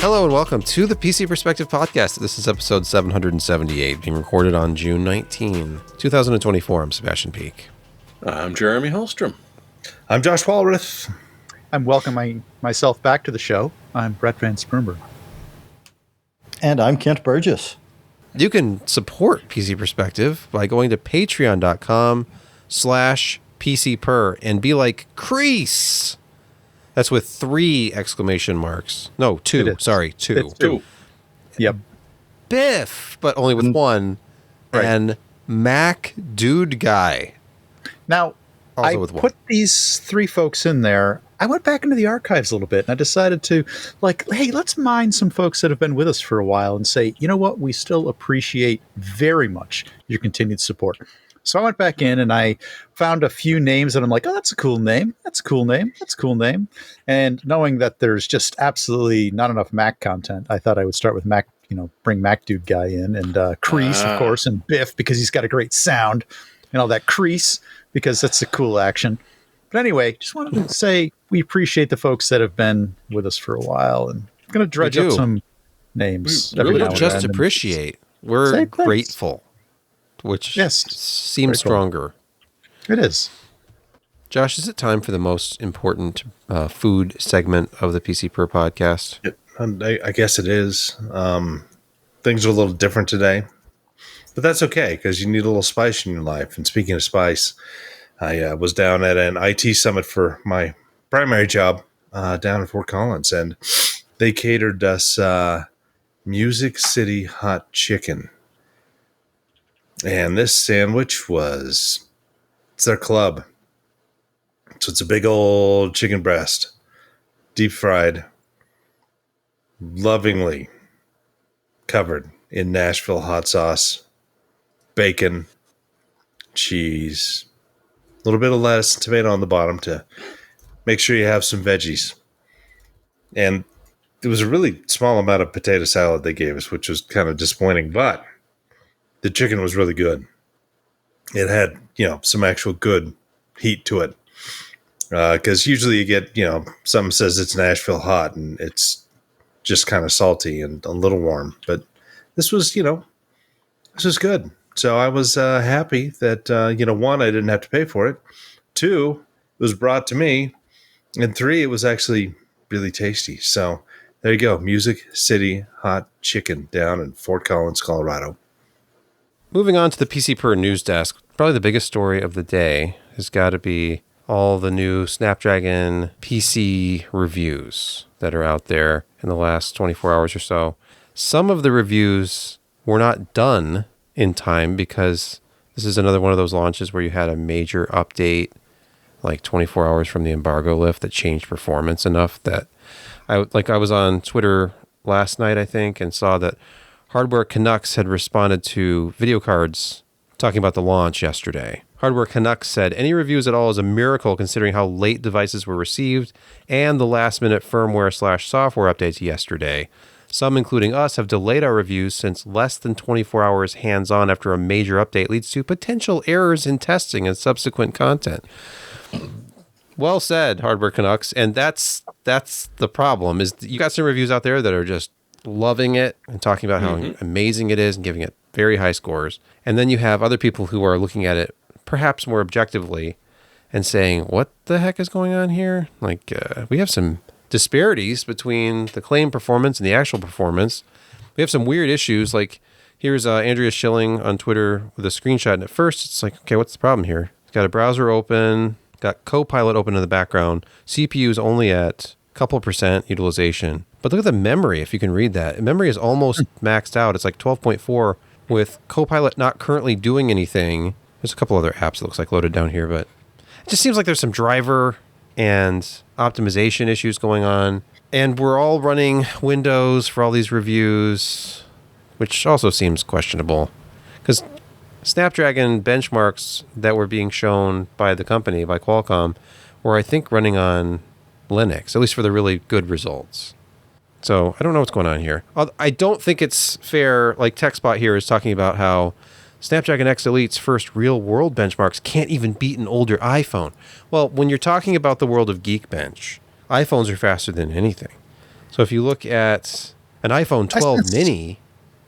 Hello and welcome to the PC Perspective Podcast. This is episode 778, being recorded on June 19, 2024. I'm Sebastian Peak. I'm Jeremy Hallstrom. I'm Josh Walrath. I'm welcoming myself back to the show. I'm Brett Van Spermberg. And I'm Kent Burgess. You can support PC Perspective by going to patreon.com/PCPer and be like Crease. That's with 3 exclamation marks. No, 2. Sorry, 2. It's 2. Yep. Biff, but only with 1. Right. And Mac Dude Guy. Now, Also I with 1. put these 3 folks in there. I went back into the archives a little bit, and I decided to, hey, let's mine some folks that have been with us for a while and say, you know what, we still appreciate very much your continued support. So I went back in and I found a few names and I'm like, oh, that's a cool name. That's a cool name. That's a cool name. And knowing that there's just absolutely not enough Mac content, I thought I would start with Mac, bring Mac Dude Guy in and Crease, of course, and Biff because he's got a great sound and all that Crease because that's a cool action. But anyway, just wanted to say we appreciate the folks that have been with us for a while and I'm going to dredge up some names. We don't just appreciate. We're grateful. Which seems stronger. It is. Josh, is it time for the most important food segment of the PCPer podcast? I guess it is. Things are a little different today, but that's okay because you need a little spice in your life. And speaking of spice, I was down at an IT summit for my primary job down in Fort Collins, and they catered us Music City hot chicken. And this sandwich it's their club. So it's a big old chicken breast, deep fried, lovingly covered in Nashville hot sauce, bacon, cheese, a little bit of lettuce and tomato on the bottom to make sure you have some veggies. And there was a really small amount of potato salad they gave us, which was kind of disappointing, but the chicken was really good. It had, some actual good heat to it. Because usually you get, someone says it's Nashville hot and it's just kind of salty and a little warm. But this was, this was good. So I was happy that, 1, I didn't have to pay for it. 2, it was brought to me. And 3, it was actually really tasty. So there you go. Music City hot chicken down in Fort Collins, Colorado. Moving on to the PCPer news desk, probably the biggest story of the day has got to be all the new Snapdragon PC reviews that are out there in the last 24 hours or so. Some of the reviews were not done in time because this is another one of those launches where you had a major update like 24 hours from the embargo lift that changed performance enough that I was on Twitter last night, I think, and saw that Hardware Canucks had responded to video cards talking about the launch yesterday. Hardware Canucks said, any reviews at all is a miracle considering how late devices were received and the last-minute firmware/software updates yesterday. Some, including us, have delayed our reviews since less than 24 hours hands-on after a major update leads to potential errors in testing and subsequent content. Well said, Hardware Canucks. And that's the problem, is you got some reviews out there that are just loving it and talking about how amazing it is and giving it very high scores. And then you have other people who are looking at it perhaps more objectively and saying, what the heck is going on here? We have some disparities between the claim performance and the actual performance. We have some weird issues. Here's Andrea Schilling on Twitter with a screenshot. And at first it's like, okay, what's the problem here? It's got a browser open, got Copilot open in the background. CPU is only at a couple % utilization. But look at the memory, if you can read that. Memory is almost maxed out. It's like 12.4 with Copilot not currently doing anything. There's a couple other apps it looks like loaded down here, but it just seems like there's some driver and optimization issues going on. And we're all running Windows for all these reviews, which also seems questionable. Because Snapdragon benchmarks that were being shown by the company, by Qualcomm, were, I think, running on Linux, at least for the really good results. So I don't know what's going on here. I don't think it's fair. Like TechSpot here is talking about how Snapdragon X Elite's first real-world benchmarks can't even beat an older iPhone. Well, when you're talking about the world of Geekbench, iPhones are faster than anything. So if you look at an iPhone 12 mini,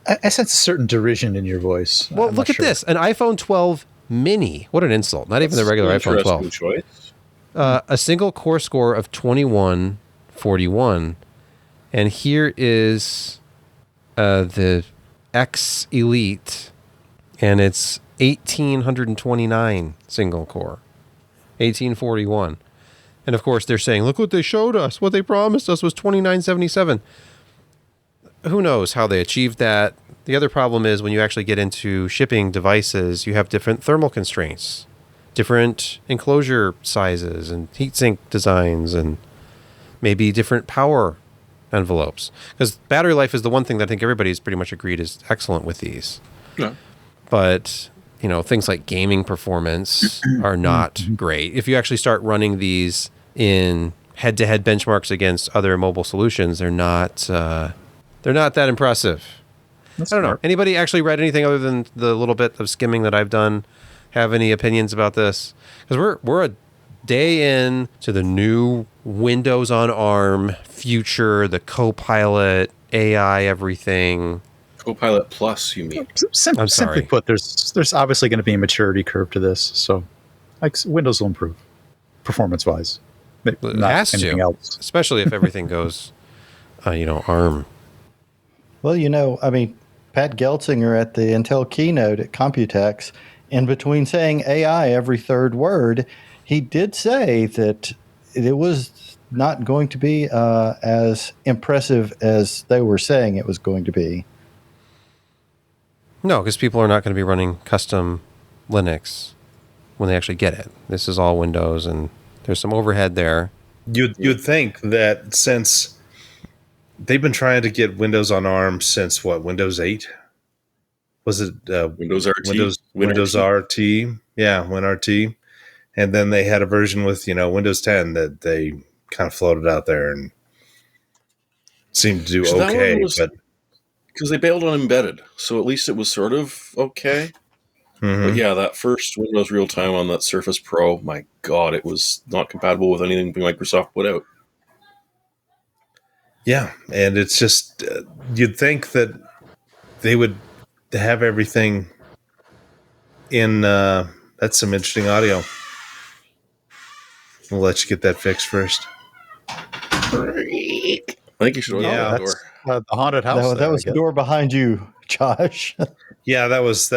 I sense a certain derision in your voice. well, I'm look not at sure. this, an iPhone 12 mini. What an insult. Not even the regular iPhone 12. Choice. A single core score of 2141. And here is the X Elite, and it's 1829 single core, 1841. And of course, they're saying, look what they showed us. What they promised us was 2977. Who knows how they achieved that? The other problem is when you actually get into shipping devices, you have different thermal constraints, different enclosure sizes and heatsink designs, and maybe different power envelopes. Because battery life is the one thing that I think everybody's pretty much agreed is excellent with these. Yeah. But, you know, things like gaming performance are not great. If you actually start running these in head-to-head benchmarks against other mobile solutions, they're not that impressive. I don't know. Anybody actually read anything other than the little bit of skimming that I've done? Have any opinions about this? Because we're a day in to the new Windows on ARM future, the Copilot, AI, everything. Copilot Plus, you mean? I'm sorry. Simply put, there's obviously going to be a maturity curve to this, so like Windows will improve performance-wise. It Not has anything to, else. especially if everything goes, ARM. Well, I mean, Pat Gelsinger at the Intel keynote at Computex, in between saying AI every third word, he did say that it was not going to be as impressive as they were saying it was going to be. No, because people are not going to be running custom Linux when they actually get it. This is all Windows, and there's some overhead there. You'd think that since they've been trying to get Windows on ARM since what, Windows 8? Was it Windows RT? Windows RT? Yeah, WinRT. And then they had a version with, Windows 10 that they kind of floated out there and seemed to do So that okay. one was- But Because they bailed on embedded, so at least it was sort of okay. But yeah, that first Windows real time on that Surface Pro, my God, it was not compatible with anything Microsoft put out. yeah, and it's just, you'd think that they would have everything in, that's some interesting audio. We'll let you get that fixed first. I think you should open Yeah, that door. The haunted house. No, there, that was I the guess. door behind you, Josh. Yeah, that was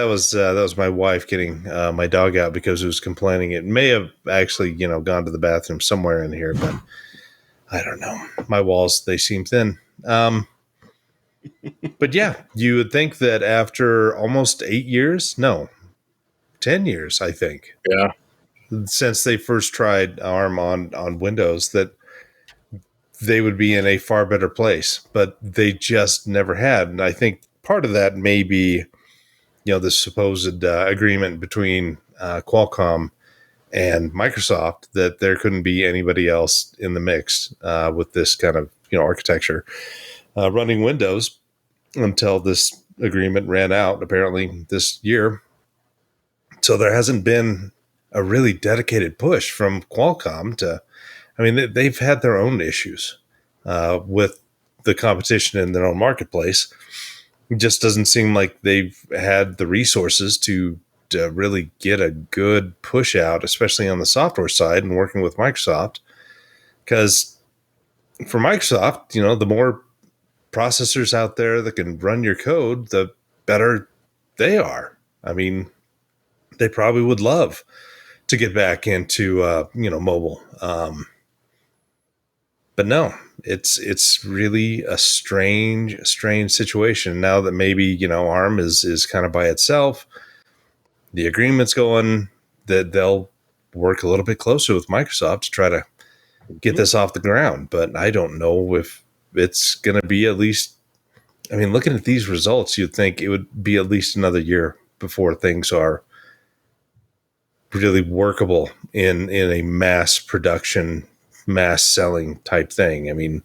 my wife getting my dog out because it was complaining. It may have actually, gone to the bathroom somewhere in here, but I don't know. My walls, they seem thin. But yeah, you would think that after almost 8 years, no, 10 years, I think, Yeah. since they first tried ARM on Windows, that they would be in a far better place, but they just never had. And I think part of that may be, the supposed agreement between Qualcomm and Microsoft that there couldn't be anybody else in the mix with this kind of architecture running Windows until this agreement ran out apparently this year. So there hasn't been a really dedicated push from Qualcomm to. I mean, they've had their own issues with the competition in their own marketplace. It just doesn't seem like they've had the resources to really get a good push out, especially on the software side and working with Microsoft. Because for Microsoft, the more processors out there that can run your code, the better they are. I mean, they probably would love to get back into, mobile. But no, it's really a strange situation now that maybe, ARM is kind of by itself. The agreement's going that they'll work a little bit closer with Microsoft to try to get this off the ground. But I don't know if it's going to be at least, I mean, looking at these results, you'd think it would be at least another year before things are really workable in a mass production, mass selling type thing. I mean,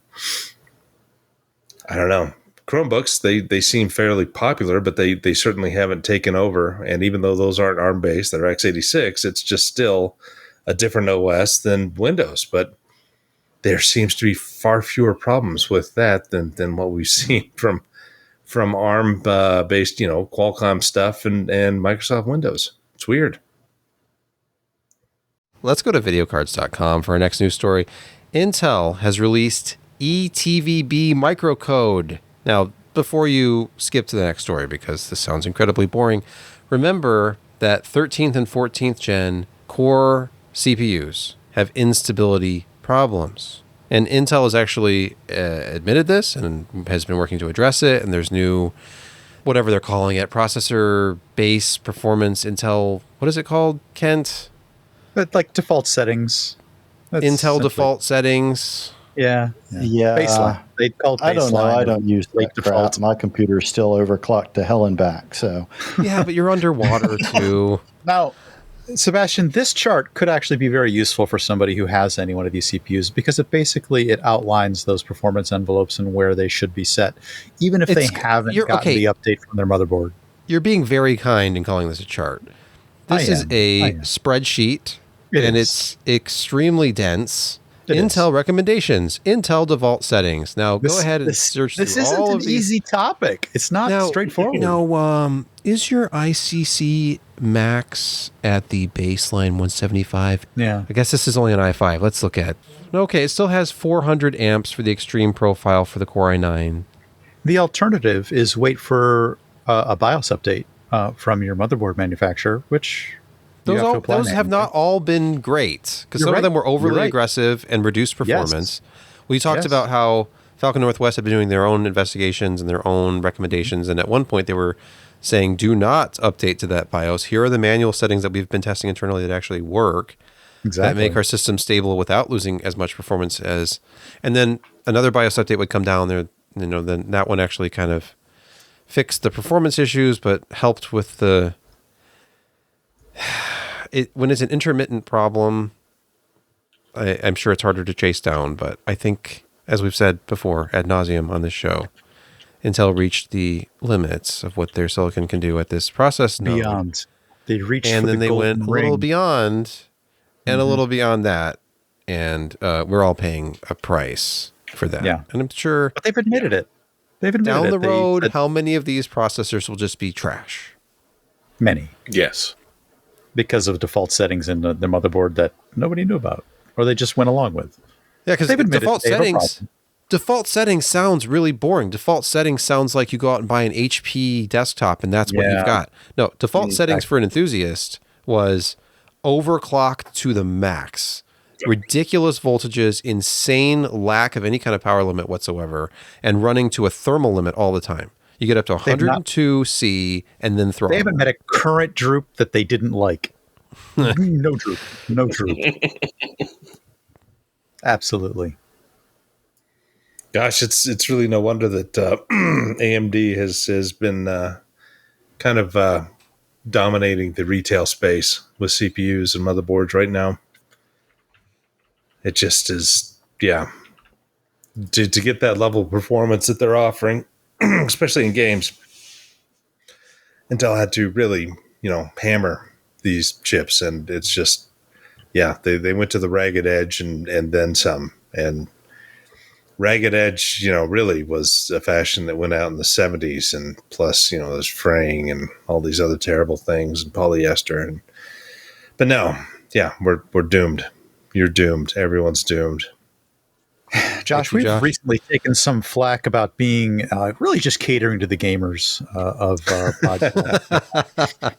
I don't know. Chromebooks, they seem fairly popular, but they certainly haven't taken over. And even though those aren't ARM based, they're x86, it's just still a different OS than Windows. But there seems to be far fewer problems with that than what we've seen from ARM based, Qualcomm stuff and Microsoft Windows. It's weird. Let's go to videocards.com for our next news story. Intel has released eTVB microcode. Now, before you skip to the next story, because this sounds incredibly boring, remember that 13th and 14th gen core CPUs have instability problems. And Intel has actually admitted this and has been working to address it. And there's new, whatever they're calling it, processor base performance Intel. What is it called, Kent? But like default settings. That's Intel simply- default settings. Yeah. Baseline. They call it baseline. I don't know. I don't use late that crap. My computer's still overclocked to hell and back. So Yeah, but you're underwater too. Now, Sebastian, this chart could actually be very useful for somebody who has any one of these CPUs because it outlines those performance envelopes and where they should be set, even if they haven't gotten the update from their motherboard. You're being very kind in calling this a chart. This is a spreadsheet, it's extremely dense. Intel recommendations, Intel default settings. Now go ahead and search through all of these. This isn't an easy topic. It's not straightforward. Now, is your ICC max at the baseline 175? Yeah. I guess this is only an i5. Let's look at. Okay, it still has 400 amps for the extreme profile for the Core i9. The alternative is wait for a BIOS update from your motherboard manufacturer, which those have not all been great because some of them were overly aggressive and reduced performance. We talked about how Falcon Northwest had been doing their own investigations and their own recommendations, and at one point they were saying, do not update to that BIOS. Here are the manual settings that we've been testing internally that actually work, that make our system stable without losing as much performance as... And then another BIOS update would come down there, then that one actually kind of fixed the performance issues, but helped with the... When it's an intermittent problem, I'm sure it's harder to chase down, but I think, as we've said before ad nauseum on this show, Intel reached the limits of what their silicon can do at this process node. Beyond. They reached and then they went a little beyond and a little beyond that, and we're all paying a price for that. Yeah. And I'm sure... But they've admitted it. Down the road, how many of these processors will just be trash? Many. Yes. Because of default settings in the motherboard that nobody knew about, or they just went along with. Yeah, because default settings sounds really boring. Default settings sounds like you go out and buy an HP desktop and that's what you've got. No, default settings for an enthusiast was overclocked to the max. Ridiculous voltages, insane lack of any kind of power limit whatsoever, and running to a thermal limit all the time. You get up to 102 C and then throttle. They haven't met a current droop that they didn't like. No droop. Absolutely. Gosh, it's really no wonder that AMD has been kind of dominating the retail space with CPUs and motherboards right now. It just is, to get that level of performance that they're offering, especially in games, Intel had to really, hammer these chips, and it's just, they went to the ragged edge and then some. And ragged edge, really was a fashion that went out in the 70s, and plus, there's fraying and all these other terrible things and polyester. But no, we're doomed. You're doomed. Everyone's doomed. Josh, we've recently taken some flack about being really just catering to the gamers of podcasts.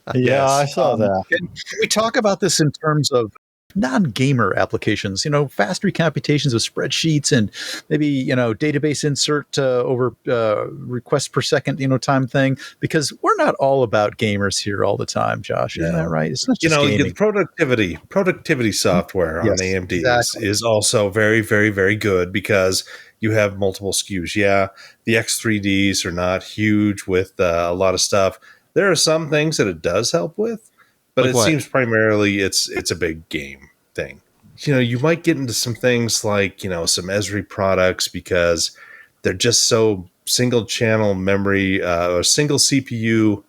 I saw that. Can we talk about this in terms of non-gamer applications, fast recomputations of spreadsheets and maybe, database insert over requests per second, time thing, because we're not all about gamers here all the time, Josh. Isn't that right? It's not just gaming. Productivity software on AMD is also very, very, very good because you have multiple SKUs. Yeah, the X3Ds are not huge with a lot of stuff. There are some things that it does help with, but it seems primarily it's a big game thing. You might get into some things like, some Esri products because they're just so single channel memory or single CPU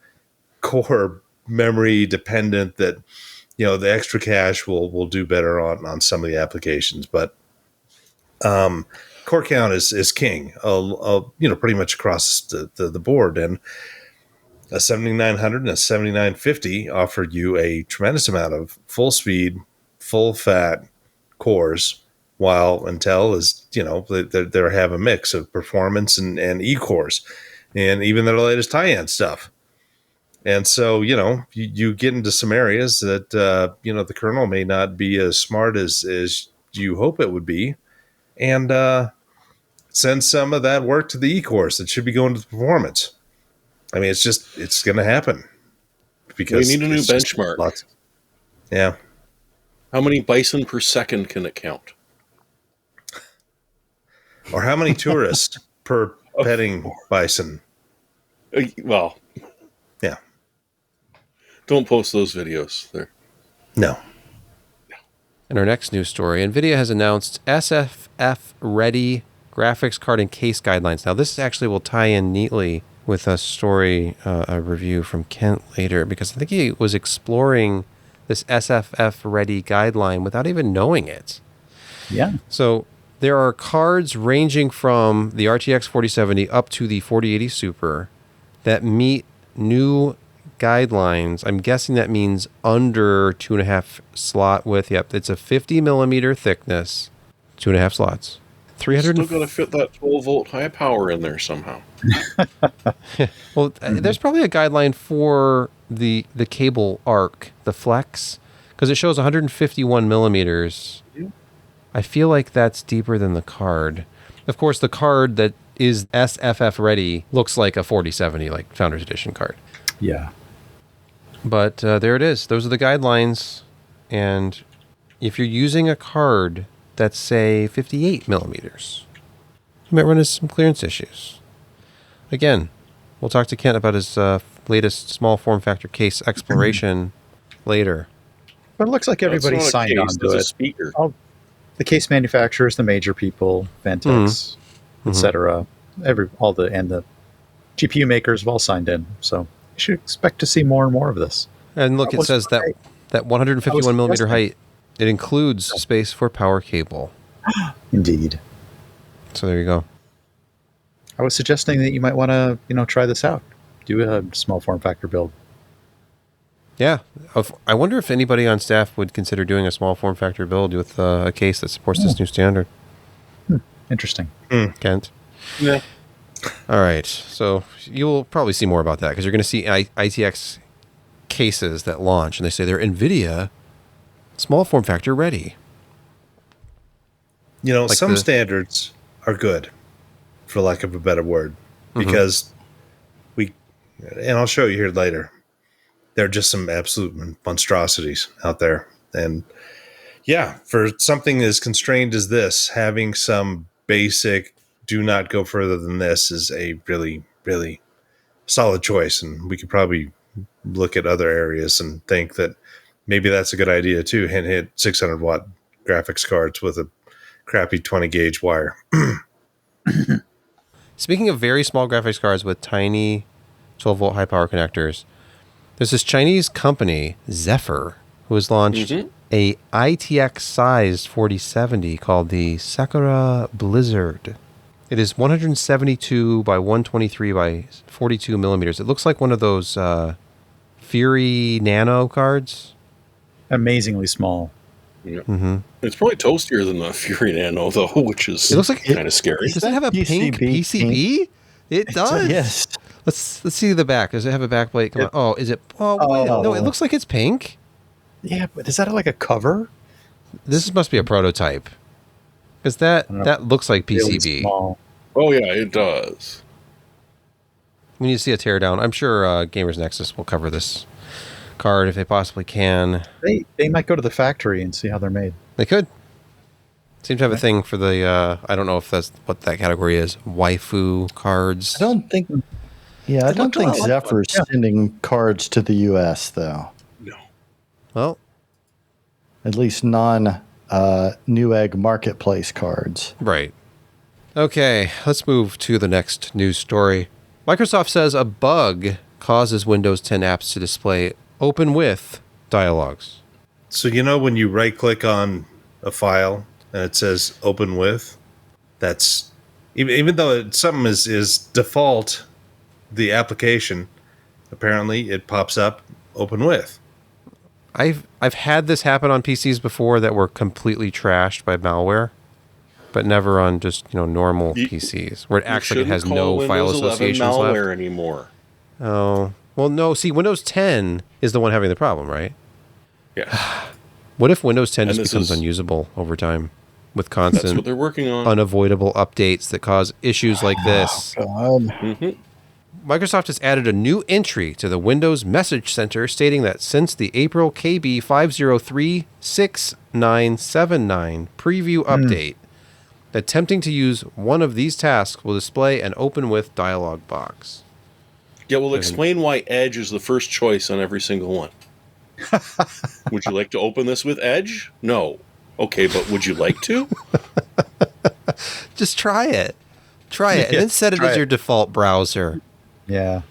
core memory dependent that, the extra cache will do better on some of the applications. But Core count is king, pretty much across the board. And a 7900 and a 7950 offered you a tremendous amount of full speed, full fat cores, while Intel is, they have a mix of performance and e-cores, and even their latest high-end stuff. And so, you get into some areas that, the kernel may not be as smart as you hope it would be. And send some of that work to the e-cores that should be going to the performance. I mean, it's going to happen. Because we need a new benchmark. Yeah. How many bison per second can it count? Or how many tourists per petting bison? Well, yeah. Don't post those videos there. No. In our next news story, NVIDIA has announced SFF-Ready graphics card and case guidelines. Now, this actually will tie in neatly with a story, a review from Kent later, because I think he was exploring this SFF-Ready guideline without even knowing it. Yeah. So there are cards ranging from the RTX 4070 up to the 4080 Super that meet new guidelines. I'm guessing that means under 2.5 slot width. Yep, it's a 50 millimeter thickness, 2.5 slots. 300. Still got to fit that 12-volt high power in there somehow. Well, there's probably a guideline for the cable arc, the flex, because it shows 151 millimeters. Yeah. I feel like that's deeper than the card. Of course, the card that is SFF ready looks like a 4070, like Founders Edition card. Yeah. But there it is. Those are the guidelines. And if you're using a card that's, say, 58 millimeters, you might run into some clearance issues. Again, we'll talk to Kent about his latest small form factor case exploration later. But it looks like everybody signed on to it. Speaker. The case manufacturers, the major people, Vantex, etc., and the GPU makers have all signed in. So you should expect to see more and more of this. And look, it says that 151 millimeter height, it includes space for power cable. Indeed. So there you go. I was suggesting that you might want to, try this out. Do a small form factor build. Yeah. I wonder if anybody on staff would consider doing a small form factor build with a case that supports this new standard. Interesting. Kent? Yeah. All right. So you'll probably see more about that because you're going to see ITX cases that launch, and they say they're NVIDIA small form factor ready. Like some standards are good, for lack of a better word, because and I'll show you here later, there are just some absolute monstrosities out there. And yeah, for something as constrained as this, having some basic do not go further than this is a really, really solid choice. And we could probably look at other areas and think that maybe that's a good idea too. Hit 600 watt graphics cards with a crappy 20 gauge wire. Speaking of very small graphics cards with tiny 12 volt high power connectors, there's this Chinese company, Zephyr, who has launched a ITX-sized 4070 called the Sakura Blizzard. It is 172 by 123 by 42 millimeters. It looks like one of those Fury Nano cards. Amazingly small. Yeah. It's probably toastier than the Fury Nano, though, which is kind of scary. Does it have a pink PCB? It does. Yes. Let's see the back. Does it have a back plate? Come on. Oh, is it? Oh, wait, no, it looks like it's pink. Yeah, but is that like a cover? This must be a prototype. Because that looks like PCB. Really small. Oh, yeah, it does. We need to see a teardown. I'm sure Gamers Nexus will cover this card if they possibly can. They might go to the factory and see how they're made. They could. Seem to have a thing for the, I don't know if that's what that category is, waifu cards. I don't think Zephyr's sending cards to the U.S., though. No. Well. At least non-Newegg Marketplace cards. Right. Okay, let's move to the next news story. Microsoft says a bug causes Windows 10 apps to display open with dialogues. So when you right-click on a file and it says open with, That's even though something is default, the application apparently it pops up open with. I've had this happen on PCs before that were completely trashed by malware, but never on just normal PCs where it actually has no file associations malware left anymore. Oh well, no. See, Windows 10 is the one having the problem, right? Yeah. What if Windows 10 just becomes unusable over time with constant, that's what they're working on, unavoidable updates that cause issues like this? Microsoft has added a new entry to the Windows Message Center stating that since the April KB 5036979 preview update, attempting to use one of these tasks will display an open with dialog box. Yeah, well, explain why Edge is the first choice on every single one. Would you like to open this with Edge? No. Okay, but would you like to? Just try it. Try it, and then set it as your default browser. Yeah.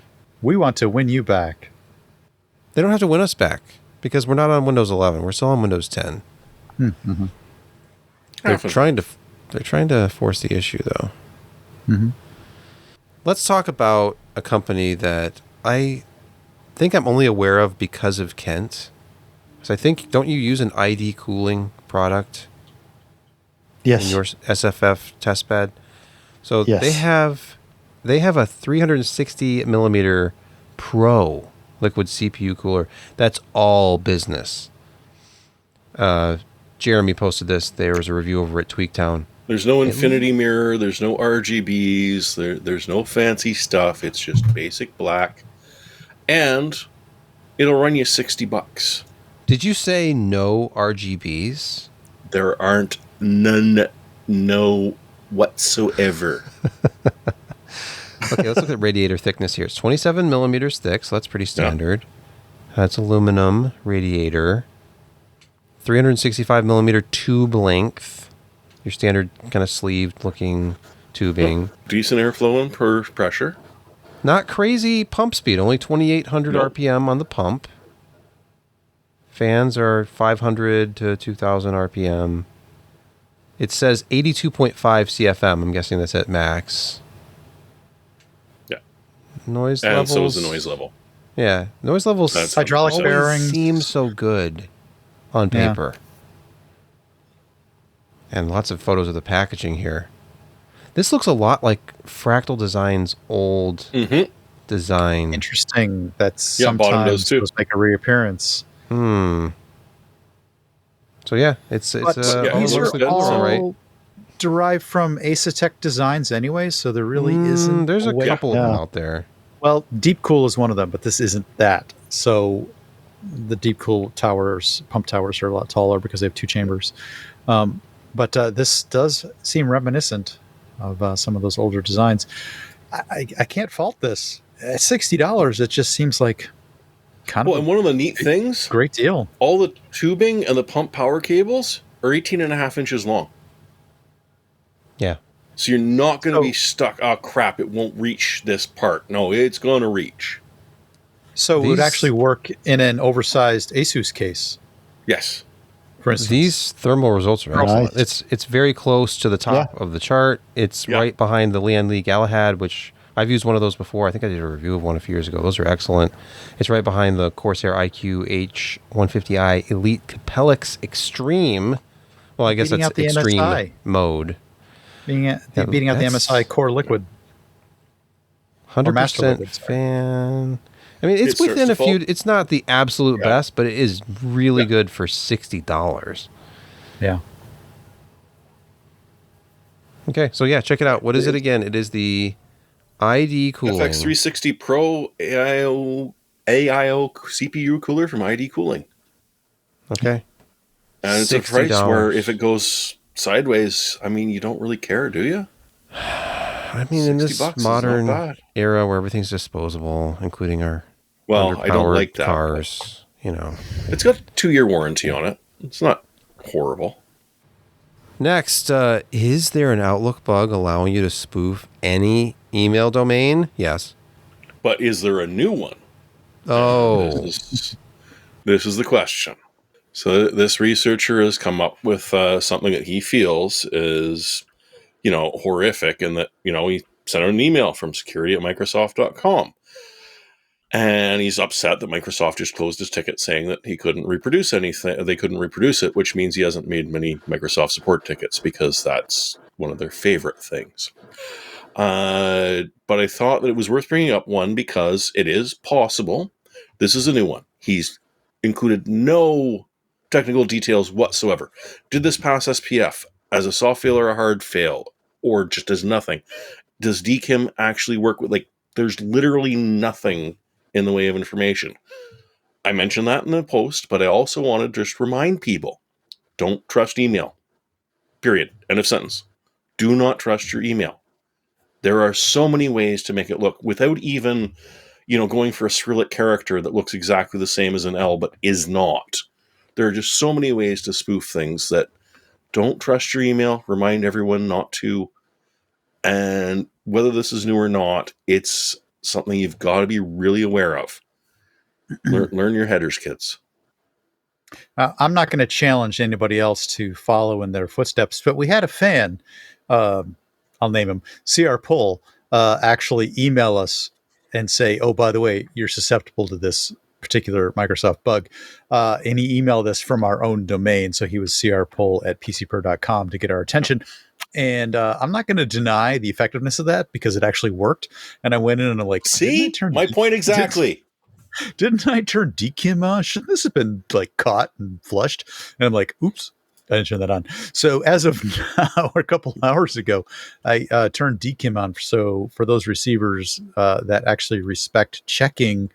We want to win you back. They don't have to win us back because we're not on Windows 11. We're still on Windows 10. Mm-hmm. They're trying to force the issue, though. Mm-hmm. Let's talk about a company that I think I'm only aware of because of Kent. So I think, don't you use an ID cooling product? Yes. In your SFF test bed? So yes. they have a 360 millimeter Pro liquid CPU cooler. That's all business. Jeremy posted this. There was a review over at Tweaktown. There's no infinity mirror. There's no RGBs. There's no fancy stuff. It's just basic black. And it'll run you $60. Did you say no RGBs? There aren't none, no whatsoever. Okay, let's look at radiator thickness here. It's 27 millimeters thick, so that's pretty standard. That's aluminum radiator. 365 millimeter tube length. Your standard kind of sleeved looking tubing. Decent airflow and per pressure. Not crazy pump speed, only 2,800 RPM on the pump. Fans are 500 to 2,000 RPM. It says 82.5 CFM. I'm guessing that's at max. Yeah. Noise and levels. so is the noise level. Yeah. Noise levels. That's hydraulic bearings seem so good on paper. And lots of photos of the packaging here. This looks a lot like Fractal Design's old design. Interesting. That's bottom does sometimes too. supposed to make a reappearance. So yeah, it's But these are mostly all cool, right? derived from Asetek Designs anyway, so there really isn't. There's a way- couple of them out there. Well, Deep Cool is one of them, but this isn't that. So the Deep Cool towers, pump towers, are a lot taller because they have two chambers. But this does seem reminiscent of some of those older designs. I can't fault this. At $60, it just seems like kind of and one of the neat things, great deal. all the tubing and the pump power cables are 18.5 inches long. Yeah. So you're not going to be stuck, oh crap, it won't reach this part. No, it's going to reach. So it would actually work in an oversized Asus case, Yes. for instance. These thermal results are excellent. Nice. It's very close to the top of the chart. It's right behind the Lian Li Galahad, which I've used one of those before. I think I did a review of one a few years ago. Those are excellent. It's right behind the Corsair iQ H150i Elite Capellix Extreme. Well, I guess Beating that's out the extreme MSI. mode. beating out the that's- MSI Core Liquid. 100% Liquid, sorry. fan. I mean, it's It within a starts to few. It's not the absolute best, but it is really good for $60. Yeah. Okay, so yeah, check it out. What is it again? It is the ID cooling. FX360 Pro AIO CPU cooler from ID Cooling. Okay. And it's a price $60. where if it goes sideways, I mean, you don't really care, do you? I mean, in this $60 is modern not bad. era where everything's disposable, including our Well, I don't underpowered like that. cars, It's got a 2-year warranty on it. It's not horrible. Next, is there an Outlook bug allowing you to spoof any email domain? Yes. But is there a new one? Oh. This is the question. So this researcher has come up with something that he feels is horrific, and that, he sent out an email from security@microsoft.com. And he's upset that Microsoft just closed his ticket saying that he couldn't reproduce anything. They couldn't reproduce it, which means he hasn't made many Microsoft support tickets because that's one of their favorite things. But I thought that it was worth bringing up, one, because it is possible. This is a new one. He's included no technical details whatsoever. Did this pass SPF as a soft fail or a hard fail, or just as nothing? Does DKIM actually work with, there's literally nothing in the way of information. I mentioned that in the post, but I also wanted to just remind people, don't trust email. Period. End of sentence. Do not trust your email. There are so many ways to make it look without even, going for a Cyrillic character that looks exactly the same as an L, but is not. There are just so many ways to spoof things that don't trust your email. Remind everyone not to. And whether this is new or not, it's something you've got to be really aware of. Learn your headers, kids. I'm not going to challenge anybody else to follow in their footsteps, but we had a fan, I'll name him, CR Pull, actually email us and say, oh, by the way, you're susceptible to this particular Microsoft bug. And he emailed us from our own domain. So he was crpull@PCPer.com to get our attention. And I'm not going to deny the effectiveness of that because it actually worked. And I went in and I'm like, see, my point exactly. Didn't I turn DKIM on? Shouldn't this have been caught and flushed? And I'm like, oops, I didn't turn that on. So as of now, a couple hours ago, I turned DKIM on. So for those receivers that actually respect checking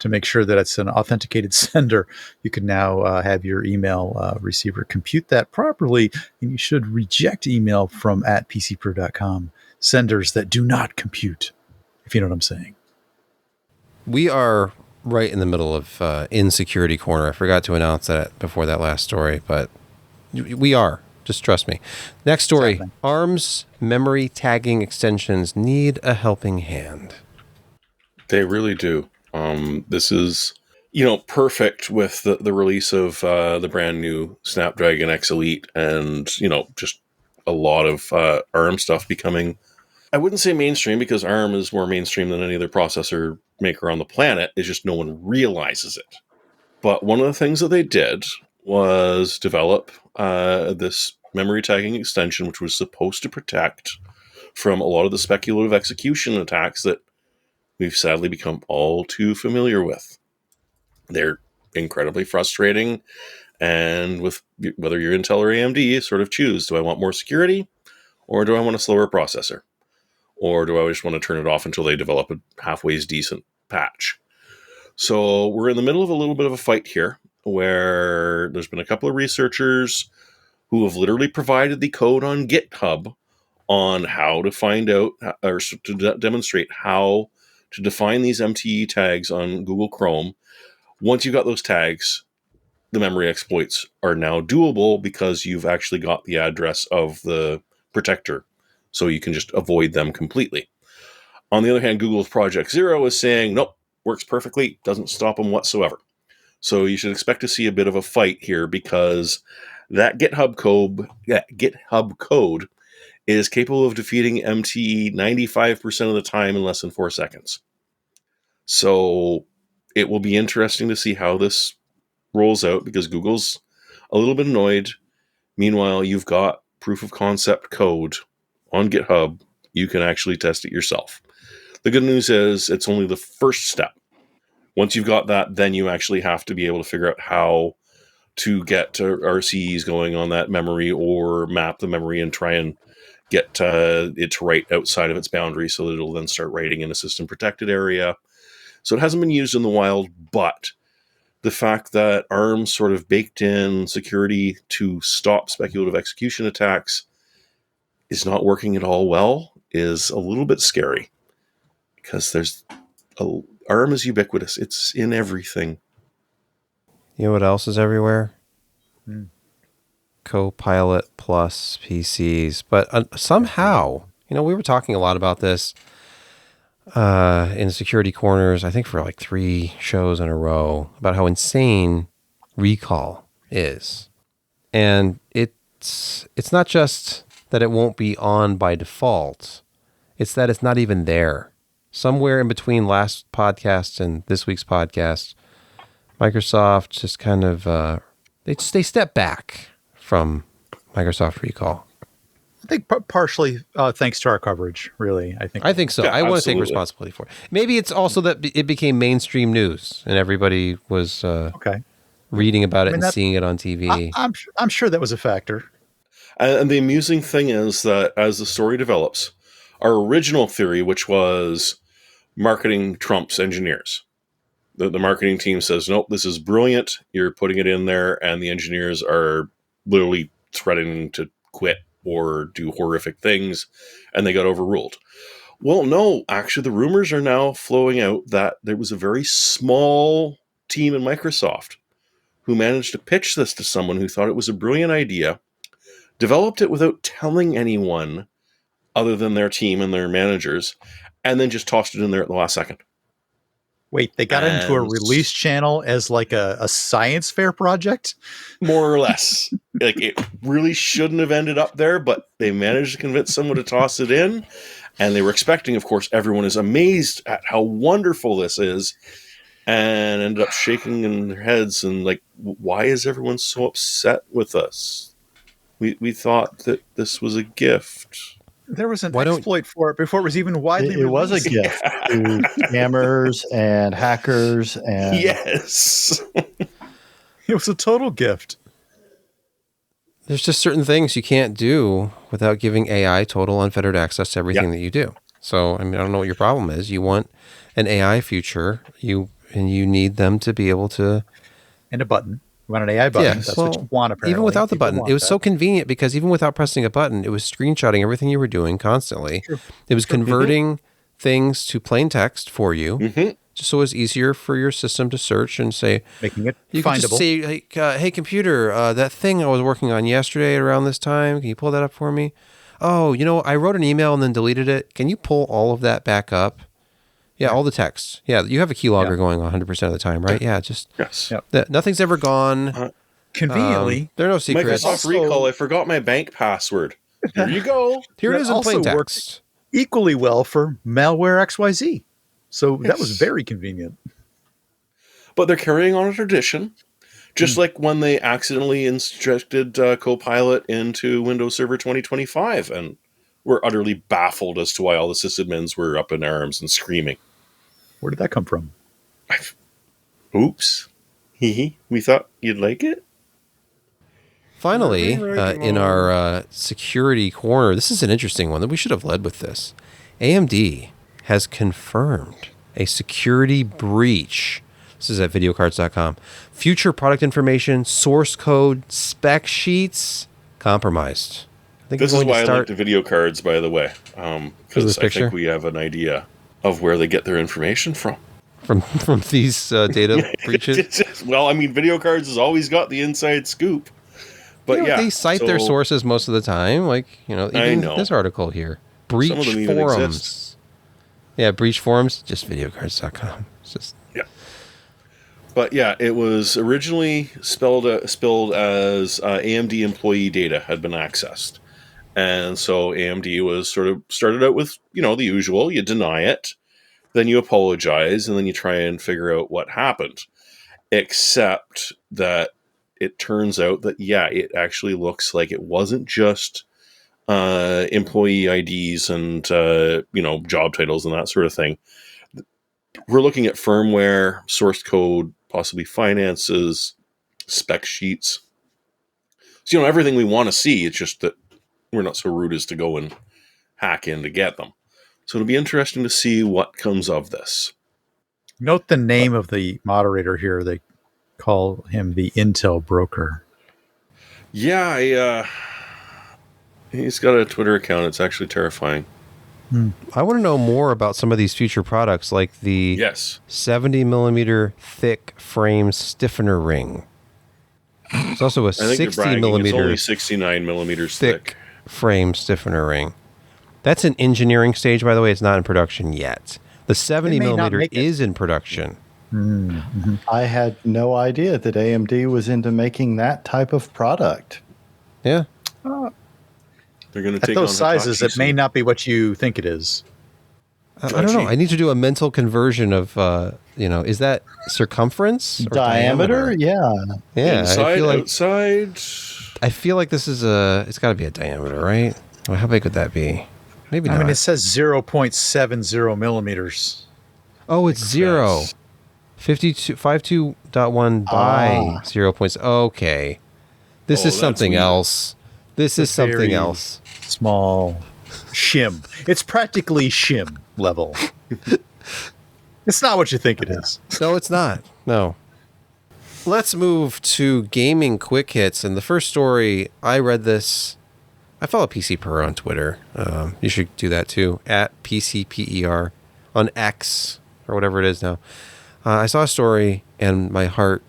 to make sure that it's an authenticated sender, you can now have your email receiver compute that properly, and you should reject email from @PCPer.com senders that do not compute, if you know what I'm saying. We are right in the middle of insecurity corner. I forgot to announce that before that last story, but we are. Just trust me. Next story, Exactly. ARM's memory tagging extensions need a helping hand. They really do. This is, perfect with the release of the brand new Snapdragon X Elite and, just a lot of ARM stuff becoming, I wouldn't say mainstream because ARM is more mainstream than any other processor maker on the planet. It's just no one realizes it. But one of the things that they did was develop this memory tagging extension, which was supposed to protect from a lot of the speculative execution attacks that we've sadly become all too familiar with. They're incredibly frustrating, and with whether you're Intel or AMD, sort of choose, do I want more security, or do I want a slower processor? Or do I just want to turn it off until they develop a halfway decent patch? So we're in the middle of a little bit of a fight here, where there's been a couple of researchers who have literally provided the code on GitHub on how to find out, or to demonstrate how to define these MTE tags on Google Chrome. Once you've got those tags, the memory exploits are now doable because you've actually got the address of the protector, so you can just avoid them completely. On the other hand, Google's Project Zero is saying, nope, works perfectly, doesn't stop them whatsoever. So you should expect to see a bit of a fight here because that GitHub code is capable of defeating MTE 95% of the time in less than 4 seconds. So it will be interesting to see how this rolls out because Google's a little bit annoyed. Meanwhile, you've got proof of concept code on GitHub. You can actually test it yourself. The good news is it's only the first step. Once you've got that, then you actually have to be able to figure out how to get RCEs going on that memory or map the memory and try and get it to write outside of its boundary so that it'll then start writing in a system protected area. So it hasn't been used in the wild, but the fact that ARM sort of baked in security to stop speculative execution attacks is not working at all well is a little bit scary because ARM is ubiquitous. It's in everything. You know what else is everywhere? Copilot Plus PCs. But somehow, we were talking a lot about this in Security Corners, I think for like 3 shows in a row, about how insane recall is. And it's not just that it won't be on by default. It's that it's not even there. Somewhere in between last podcast and this week's podcast, Microsoft just kind of they step back from Microsoft Recall. I think partially thanks to our coverage, really. I think so. Yeah, I want to take absolutely. responsibility for it. Maybe it's also that it became mainstream news and everybody was okay. reading about it and that- seeing it on TV. I'm sure that was a factor. And the amusing thing is that as the story develops, our original theory, which was marketing trumps engineers, the marketing team says, nope, this is brilliant. You're putting it in there, and the engineers are literally threatening to quit or do horrific things, and they got overruled. Well, no, actually, the rumors are now flowing out that there was a very small team in Microsoft who managed to pitch this to someone who thought it was a brilliant idea, developed it without telling anyone other than their team and their managers, and then just tossed it in there at the last second. Wait, they got into a And- release channel as like a science fair project? More or less. Like, it really shouldn't have ended up there, but they managed to convince someone to toss it in, and they were expecting, of course, everyone is amazed at how wonderful this is, and ended up shaking in their heads and like, why is everyone so upset with us? We thought that this was a gift. There was an Why don't- exploit for it before it was even widely It was a released. gift to scammers and hackers and Yes. It was a total gift. There's just certain things you can't do without giving AI total unfettered access to everything that you do. So, I mean, I don't know what your problem is. You want an AI future, and you need them to be able to. And a button. You want an AI button. Yes, That's what you want, apparently. Even without the People button, want it was that. so convenient because even without pressing a button, it was screenshotting everything you were doing constantly. True. It was converting things to plain text for you, Mhm. just so it was easier for your system to search and say, Making it you can just findable. say, like, hey, computer, that thing I was working on yesterday around this time, can you pull that up for me? Oh, I wrote an email and then deleted it. Can you pull all of that back up? Yeah, all the text. Yeah, you have a keylogger Yeah. going 100% of the time, right? Yeah, just Yes. Yeah. nothing's ever gone. Conveniently, There are no secrets. Microsoft Also- Recall, I forgot my bank password. Here you go. Here it that is in plain also works. text. equally well for malware XYZ. So that was Yes. very convenient. But they're carrying on a tradition, just like when they accidentally injected Copilot into Windows Server 2025 and were utterly baffled as to why all the sysadmins were up in arms and screaming. Where did that come from? Oops. Hee we thought you'd like it? Finally, in our security corner, this is an interesting one that we should have led with this. AMD has confirmed a security breach. This is at videocards.com. Future product information, source code, spec sheets compromised. I think This we're is going why to I start. like the video cards, by the way, this because I picture? think we have an idea of where they get their information from. From these data breaches. Well, I mean, video cards has always got the inside scoop. But yeah, They cite their so- sources most of the time, like even know. this article here. Some Breach of them even forums. exist. Yeah, breach forums. Just videocards.com. It's just But yeah, it was originally spilled as AMD employee data had been accessed. And so AMD was sort of started out with, the usual. You deny it, then you apologize, and then you try and figure out what happened. Except that it turns out that, it actually looks like it wasn't just employee IDs and, job titles and that sort of thing. We're looking at firmware, source code, possibly finances, spec sheets. So, everything we want to see. It's just that we're not so rude as to go and hack in to get them. So it'll be interesting to see what comes of this. Note the name of the moderator here. They call him the Intel broker. Yeah, he's got a Twitter account. It's actually terrifying. I want to know more about some of these future products, like the Yes. 70 millimeter thick frame stiffener ring. It's also a I think they're 60 bragging. It's millimeter only 69 millimeters thick thick. frame stiffener ring. That's an engineering stage, by the way. It's not in production yet. The 70 may not millimeter make it. is in production. I had no idea that AMD was into making that type of product. Yeah. They're going to At take those on sizes, Hitachi it may soon. not be what you think it is. I don't know. I need to do a mental conversion of, is that circumference or Diameter? Yeah. Yeah, Inside, outside. I feel like this is it's got to be a diameter, right? Well, how big would that be? Maybe not. I mean, it says 0.70 millimeters. Oh, it's zero. 52.1 by 0. Okay. This is that's something weird. else. This is something very else. Small shim. It's practically shim level. It's not what you think it is. No, it's not. No. Let's move to gaming quick hits. And the first story, I read this. I follow PCPer on Twitter. You should do that too. At PCPer on X or whatever it is now. I saw a story and my heart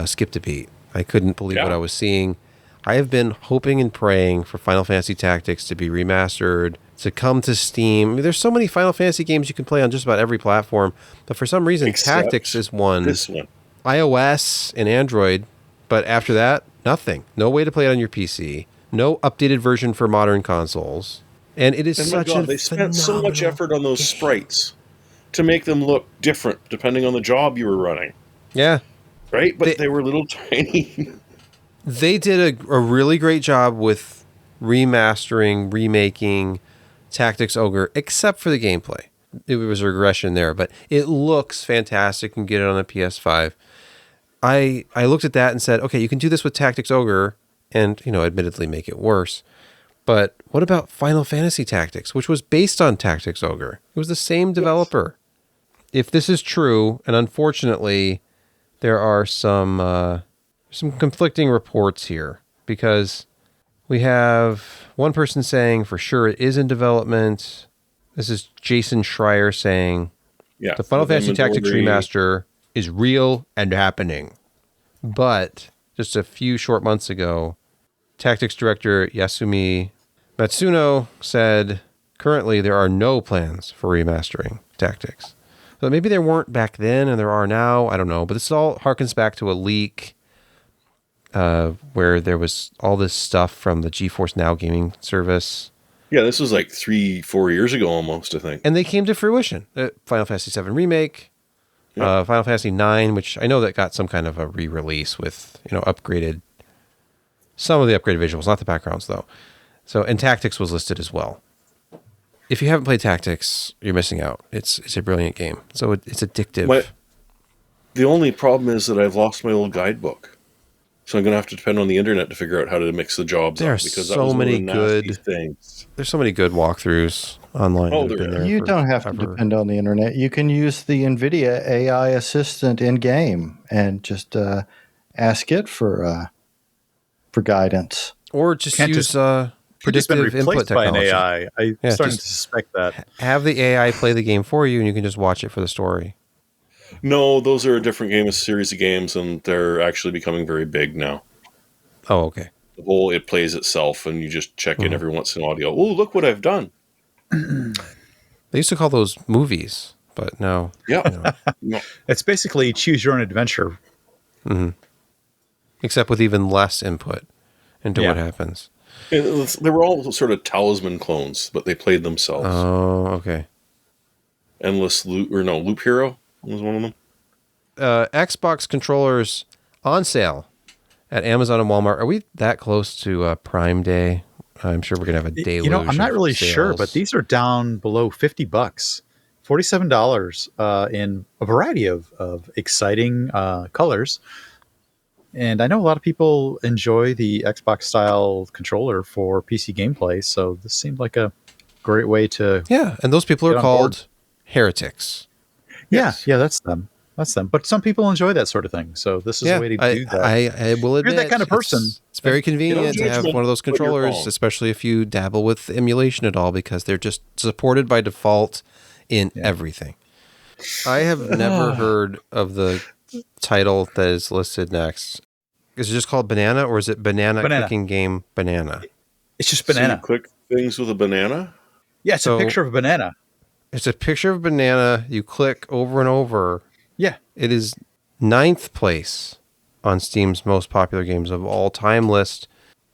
skipped a beat. I couldn't believe what I was seeing. I have been hoping and praying for Final Fantasy Tactics to be remastered, to come to Steam. I mean, there's so many Final Fantasy games you can play on just about every platform, but for some reason, Except Tactics is one. This one. iOS and Android, but after that, nothing. No way to play it on your PC. No updated version for modern consoles. And it is And such my God, a they spent so much phenomenal effort on those sprites to make them look different depending on the job you were running. Yeah. Right? But they were little tiny. They did a really great job with remastering, remaking Tactics Ogre, except for the gameplay. It was a regression there, but it looks fantastic. You can get it on a PS5. I looked at that and said, okay, you can do this with Tactics Ogre and, admittedly make it worse. But what about Final Fantasy Tactics, which was based on Tactics Ogre? It was the same developer. If this is true, and unfortunately, there are some conflicting reports here, because we have one person saying for sure it is in development. This is Jason Schreier saying the Final Fantasy Tactics remaster is real and happening. But just a few short months ago, Tactics director Yasumi Matsuno said currently there are no plans for remastering Tactics. So maybe there weren't back then and there are now. I don't know. But this all harkens back to a leak where there was all this stuff from the GeForce Now gaming service. Yeah, this was like 3-4 years ago almost, I think. And they came to fruition. Final Fantasy VII Remake, Final Fantasy IX, which I know that got some kind of a re-release with, upgraded, some of the upgraded visuals, not the backgrounds though. So, and Tactics was listed as well. If you haven't played Tactics, you're missing out. It's a brilliant game. So it's addictive. The only problem is that I've lost my old guidebook. So I'm going to have to depend on the internet to figure out how to mix the jobs There are up, because so that was many one of the nasty good things. There's so many good walkthroughs online. Oh, that have been there there You don't have to forever. depend on the internet. You can use the NVIDIA AI assistant in game and just ask it for guidance. Or just Can't use It's been predictive input replaced by an technology. AI. I'm starting just to suspect that. Have the AI play the game for you, and you can just watch it for the story. No, those are a different game, a series of games, and they're actually becoming very big now. Oh, okay. The whole, it plays itself, and you just check in every once in audio. Oh, look what I've done. They used to call those movies, but no. Yeah. No. It's basically choose your own adventure. Except with even less input into what happens. They were all sort of talisman clones, but they played themselves. Oh, okay. Endless Loop, or no, Loop Hero was one of them. Xbox controllers on sale at Amazon and Walmart. Are we that close to Prime Day? I'm sure we're going to have a deluge. I'm not of really sales. sure, but these are down below $50, $47 in a variety of exciting colors. And I know a lot of people enjoy the Xbox style controller for PC gameplay, so this seemed like a great way to. Yeah, and those people Get are on called heretics. Yeah, that's them. That's them. But some people enjoy that sort of thing, so this is a way to do that. I will admit, that kind of person. It's very convenient to have judgment, one of those but you're controllers, wrong. especially if you dabble with emulation at all, because they're just supported by default in everything. I have never heard of the title that is listed next. Is it just called Banana, or is it Banana. Cooking Game Banana? It's just So banana. you click things with a banana? Yeah, it's So- a picture of a banana. It's a picture of a banana. You click over and over. Yeah. It is 9th place on Steam's most popular games of all time list.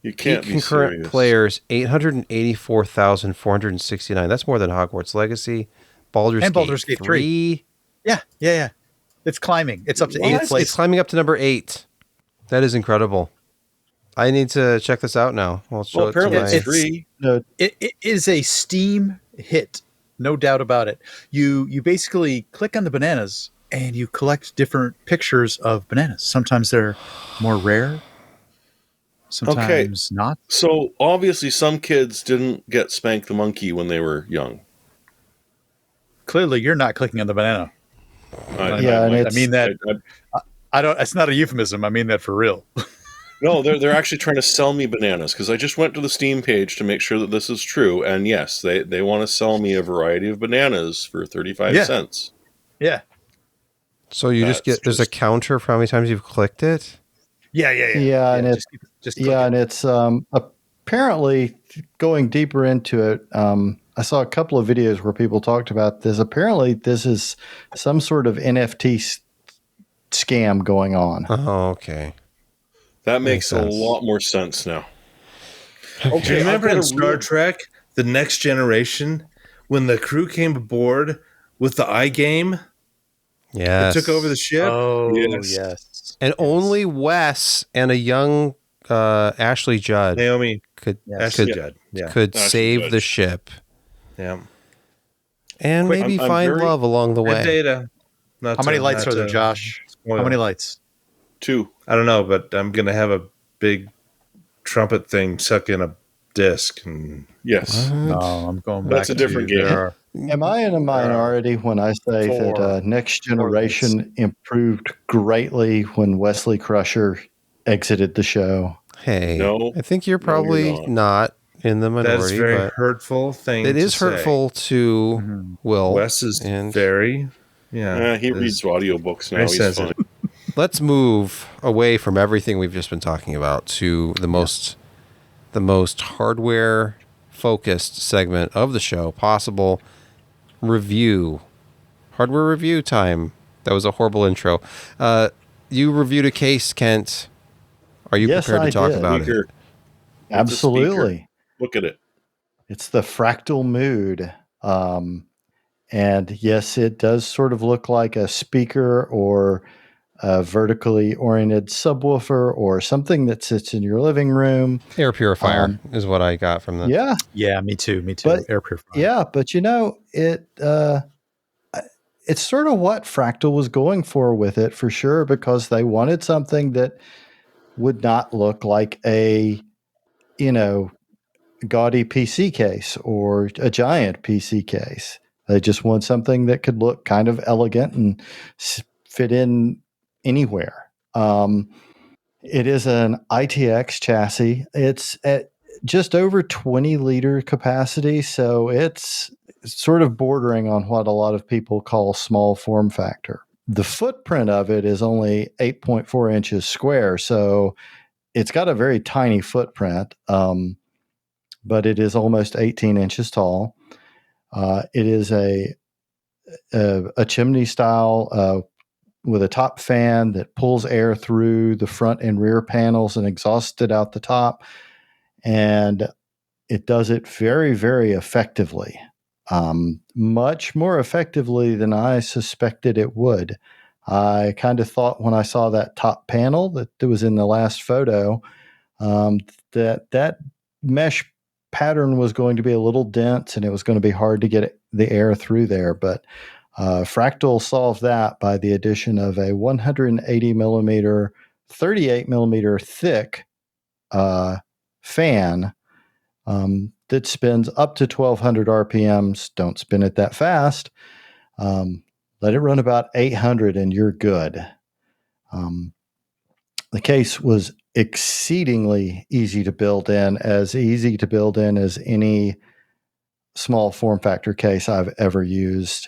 You can't 8 be concurrent serious. players, 884,469. That's more than Hogwarts Legacy. And Baldur's Gate 3. Yeah. It's climbing. It's up to What? 8th place. It's climbing up to number 8. That is incredible. I need to check this out now. I'll show Well, it to apparently my... it's free. No, It is a Steam hit, no doubt about it. You basically click on the bananas and you collect different pictures of bananas. Sometimes they're more rare, sometimes not. So obviously, some kids didn't get Spank the Monkey when they were young. Clearly, you're not clicking on the banana. Yeah, and I it's- mean that. I don't. It's not a euphemism. I mean that for real. No, they're actually trying to sell me bananas because I just went to the Steam page to make sure that this is true. And yes, they want to sell me a variety of bananas for 35 Yeah. cents. Yeah. So you just That's get... There's a just- counter for how many times you've clicked it? Yeah. Yeah, and just click yeah, it. and it's apparently going deeper into it. I saw a couple of videos where people talked about this. Apparently, this is some sort of NFT scam going on. Oh, okay. That makes a sense. lot more sense now. Do you remember I've in got a Star real- Trek, The Next Generation, when the crew came aboard with the iGame Yes. that took over the ship? Oh Yes. yes. And only Wes and a young Ashley Judd Naomi could Ashley could Judd. Yeah. could Ashley save Judd. the ship Yeah. and Quick, maybe I'm find very- love along the And way. data. How many lights are there, Josh? spoil. How many lights? 2. I don't know, but I'm going to have a big trumpet thing stuck in a disc. And Yes. No, I'm going back. That's a different game. There are Am I in a minority when I say that Four. Next Generation improved greatly when Wesley Crusher exited the show? Hey, No. I think you're No, probably you're not in the that is minority, a very but hurtful thing it to is say. hurtful to Mhm. Will. Wes is and very, He reads audiobooks now. very He's sensitive. fine. let's move away from everything we've just been talking about to the most hardware focused segment of the show possible. Hardware review time. That was a horrible intro. You reviewed a case, Kent. Are you Yes, prepared to I talk did. about it? Speaker. It's a Absolutely. Look at it. It's the Fractal Mood. And yes, it does sort of look like a speaker or a vertically oriented subwoofer or something that sits in your living room. Air purifier is what I got from the... Yeah. Yeah, me too. But- Air purifier. Yeah. But it's sort of what Fractal was going for with it for sure, because they wanted something that would not look like a, gaudy PC case or a giant PC case. They just want something that could look kind of elegant and fit in anywhere. It is an ITX chassis. It's at just over 20 liter capacity, so it's sort of bordering on what a lot of people call small form factor. The footprint of it is only 8.4 inches square, so it's got a very tiny footprint, but it is almost 18 inches tall. It is a chimney style with a top fan that pulls air through the front and rear panels and exhausts it out the top. And it does it very, very effectively, much more effectively than I suspected it would. I kind of thought when I saw that top panel that was in the last photo, that mesh pattern was going to be a little dense and it was going to be hard to get the air through there. But Fractal solved that by the addition of a 180 millimeter, 38 millimeter thick fan that spins up to 1200 RPMs. Don't spin it that fast. Let it run about 800 and you're good. The case was exceedingly easy to build in, as easy to build in as any small form factor case I've ever used,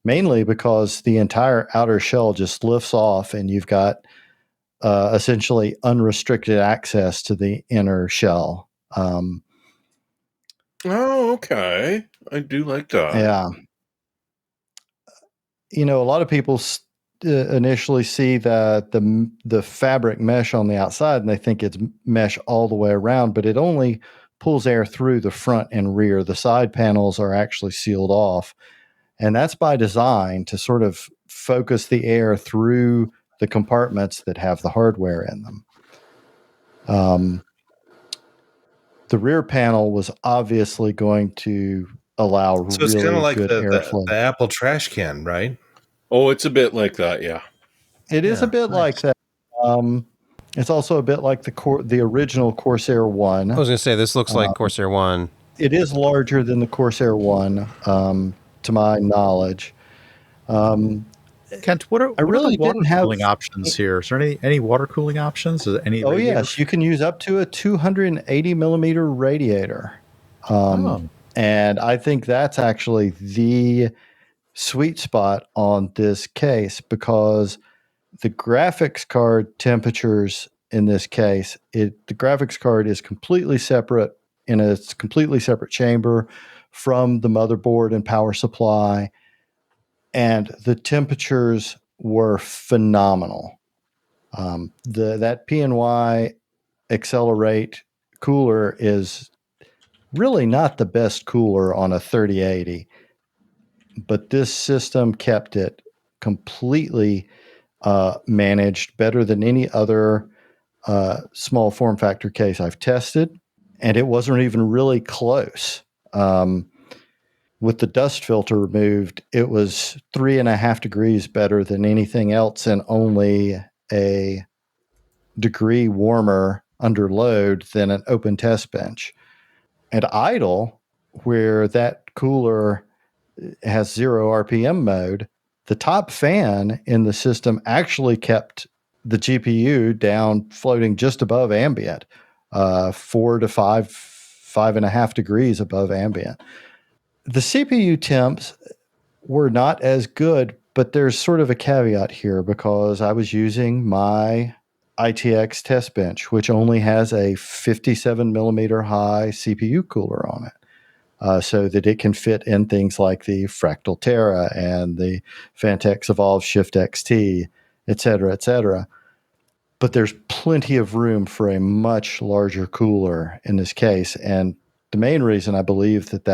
mainly because the entire outer shell just lifts off and you've got essentially unrestricted access to the inner shell. Oh, okay. I do like that. Yeah. A lot of people initially see the fabric mesh on the outside, and they think it's mesh all the way around, but it only pulls air through the front and rear. The side panels are actually sealed off, and that's by design to sort of focus the air through the compartments that have the hardware in them. The rear panel was obviously going to allow So it's really kind of like good airflow. the Apple trash can, right? Oh, it's a bit like that, yeah. It is a bit like that. It's also a bit like the original Corsair One. I was going to say, this looks like Corsair One. It is larger than the Corsair One, to my knowledge. Kent, what are really the water didn't have- cooling options here? Is there any water cooling options? Is there any Oh radiator? yes, you can use up to a 280 millimeter radiator, and I think that's actually the sweet spot on this case, because the graphics card temperatures in this case, the graphics card is completely separate in a completely separate chamber from the motherboard and power supply, and the temperatures were phenomenal. That PNY Accelerate cooler is really not the best cooler on a 3080, but this system kept it completely managed better than any other small form factor case I've tested, and it wasn't even really close. With the dust filter removed, it was 3.5 degrees better than anything else and only a degree warmer under load than an open test bench. At idle, where that cooler has 0 RPM mode, the top fan in the system actually kept the GPU down, floating just above ambient, 4 to 5.5 degrees above ambient. The CPU temps were not as good, but there's sort of a caveat here, because I was using my ITX test bench, which only has a 57 millimeter high CPU cooler on it, so that it can fit in things like the Fractal Terra and the Fantex Evolve Shift XT, et cetera, but there's plenty of room for a much larger cooler in this case. And the main reason I believe that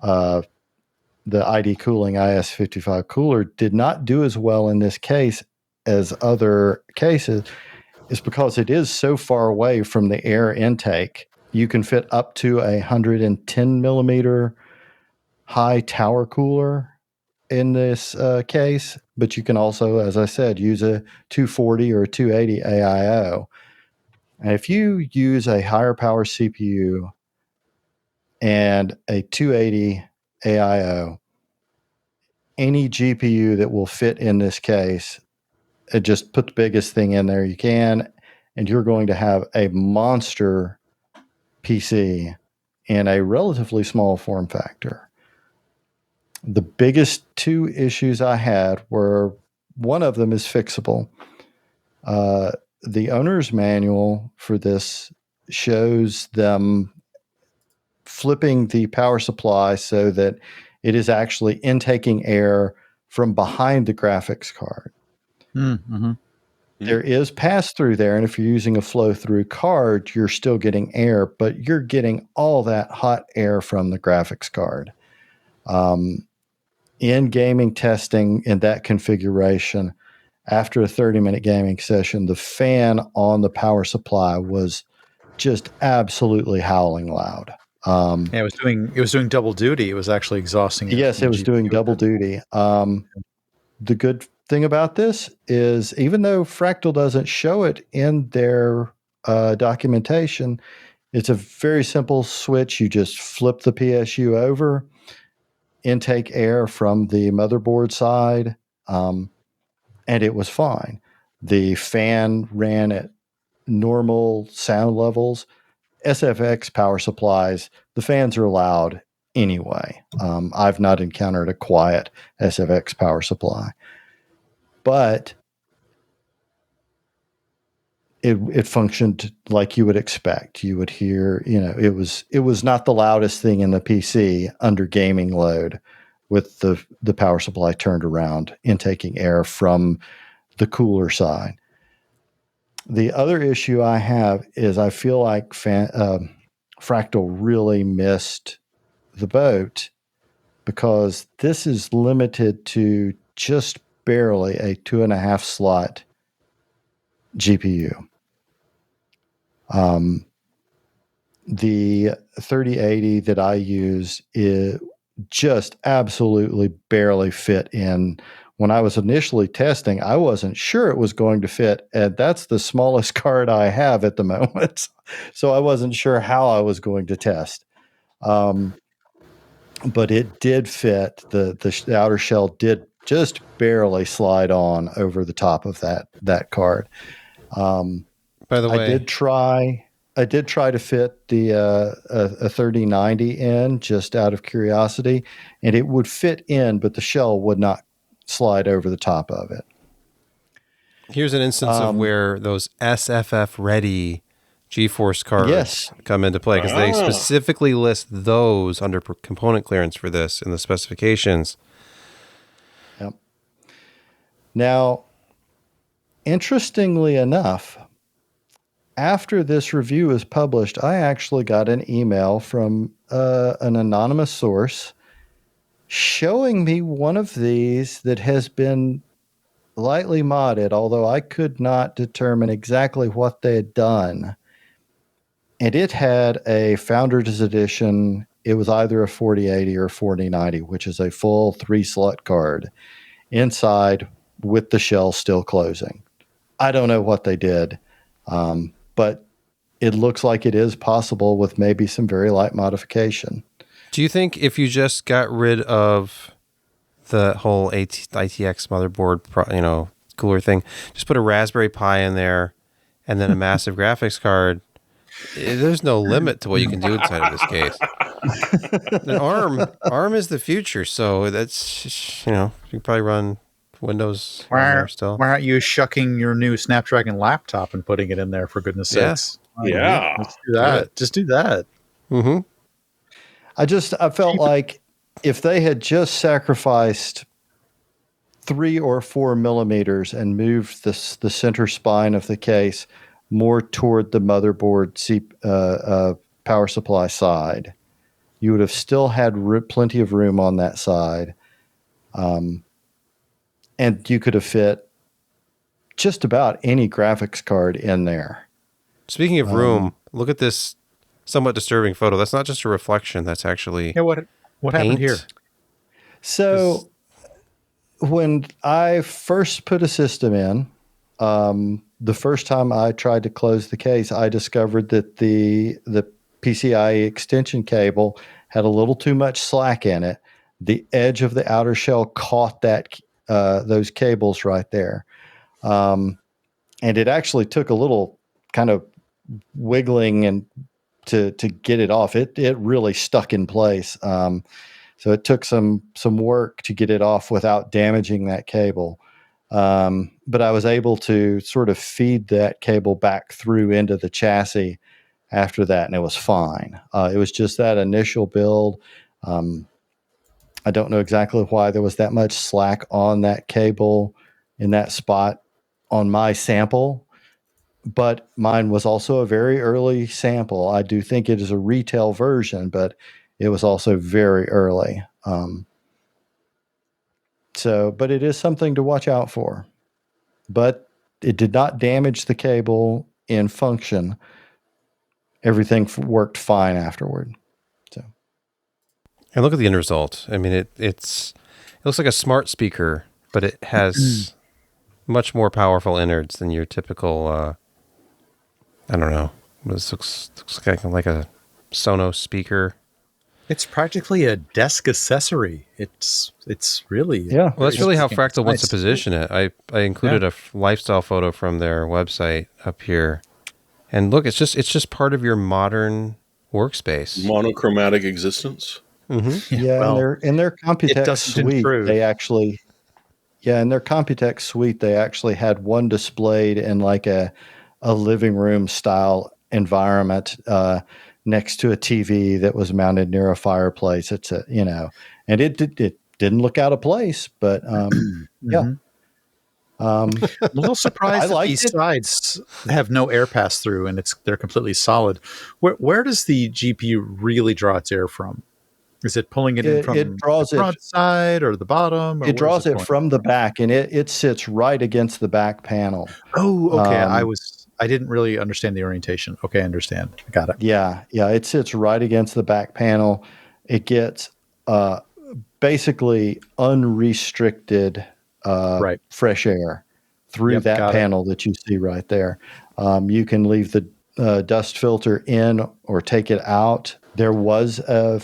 the ID Cooling IS55 cooler did not do as well in this case as other cases is because it is so far away from the air intake. You can fit up to 110 millimeter high tower cooler in this case, but you can also, as I said, use a 240 or a 280 AIO. And if you use a higher power CPU and a 280 AIO, any GPU that will fit in this case, just put the biggest thing in there you can, and you're going to have a monster PC in a relatively small form factor. The biggest two issues I had were, one of them is fixable. The owner's manual for this shows them flipping the power supply so that it is actually intaking air from behind the graphics card. Mm-hmm. There is pass-through there, and if you're using a flow-through card, you're still getting air, but you're getting all that hot air from the graphics card. In gaming testing in that configuration, after a 30-minute gaming session, the fan on the power supply was just absolutely howling loud. Yeah, it was doing double duty. It was actually exhausting. Yes, it was doing double duty. The good thing about this is, even though Fractal doesn't show it in their documentation, it's a very simple switch. You just flip the PSU over, intake air from the motherboard side, and it was fine. The fan ran at normal sound levels. SFX power supplies, the fans are loud anyway. I've not encountered a quiet SFX power supply, but it functioned like you would expect. You would hear, it was not the loudest thing in the PC under gaming load, with the power supply turned around, intaking air from the cooler side. The other issue I have is I feel like Fractal really missed the boat, because this is limited to just barely a 2.5 slot GPU. The 3080 that I use is just absolutely barely fit in. When I was initially testing, I wasn't sure it was going to fit, and that's the smallest card I have at the moment. So I wasn't sure how I was going to test. But it did fit. The outer shell did just barely slide on over the top of that card. By the way, I did try to fit the a 3090 in, just out of curiosity, and it would fit in, but the shell would not slide over the top of it. here's an instance of where those SFF-Ready GeForce cards come into play, because they specifically list those under component clearance for this in the specifications. Yep. Now, interestingly enough, after this review was published, I actually got an email from an anonymous source showing me one of these that has been lightly modded, although I could not determine exactly what they had done. And it had a Founders Edition. It was either a 4080 or 4090, which is a full 3-slot card inside with the shell still closing. I don't know what they did, but it looks like it is possible with maybe some very light modification. Do you think if you just got rid of the whole ITX motherboard, cooler thing, just put a Raspberry Pi in there and then a massive graphics card, there's no limit to what you can do inside of this case. The ARM is the future, so that's, you can probably run Windows still. Why aren't you shucking your new Snapdragon laptop and putting it in there, for goodness sakes? Yeah. Let's do that. Just do that. Mm-hmm. I felt like if they had just sacrificed 3 or 4 millimeters and moved the center spine of the case more toward the motherboard power supply side, you would have still had plenty of room on that side. And you could have fit just about any graphics card in there. Speaking of room, look at this somewhat disturbing photo. That's not just a reflection. That's actually what happened here? So when I first put a system in, the first time I tried to close the case, I discovered that the PCIe extension cable had a little too much slack in it. The edge of the outer shell caught those cables right there. And it actually took a little kind of wiggling and to get it off. It really stuck in place. So it took some work to get it off without damaging that cable. But I was able to sort of feed that cable back through into the chassis after that, and it was fine. It was just that initial build. I don't know exactly why there was that much slack on that cable in that spot on my sample, but mine was also a very early sample. I do think it is a retail version, but it was also very early. But it is something to watch out for. But it did not damage the cable in function. Everything worked fine afterward. So, and look at the end result. I mean, it looks like a smart speaker, but it has much more powerful innards than your typical. I don't know. This looks like a Sonos speaker. It's practically a desk accessory. It's really yeah. Well, that's really how Fractal wants to position it. I included a lifestyle photo from their website up here, and look, it's just part of your modern workspace. Monochromatic existence. Mm-hmm. Yeah, well, in their Computex suite, improve. in their Computex suite, they actually had one displayed in like a living room style environment next to a TV that was mounted near a fireplace. And it didn't look out of place, but yeah. I'm a little surprised I that liked these it. sides have no air pass through and they're completely solid. Where does the GPU really draw its air from? Is it pulling it in from It draws the front side or the bottom? Or it draws it going? from the back, and it sits right against the back panel. Oh, okay. Um, I didn't really understand the orientation. Okay, I understand. I got it. Yeah, it sits right against the back panel. It gets basically unrestricted Right. fresh air through that got it. panel that you see right there. You can leave the dust filter in or take it out. There was a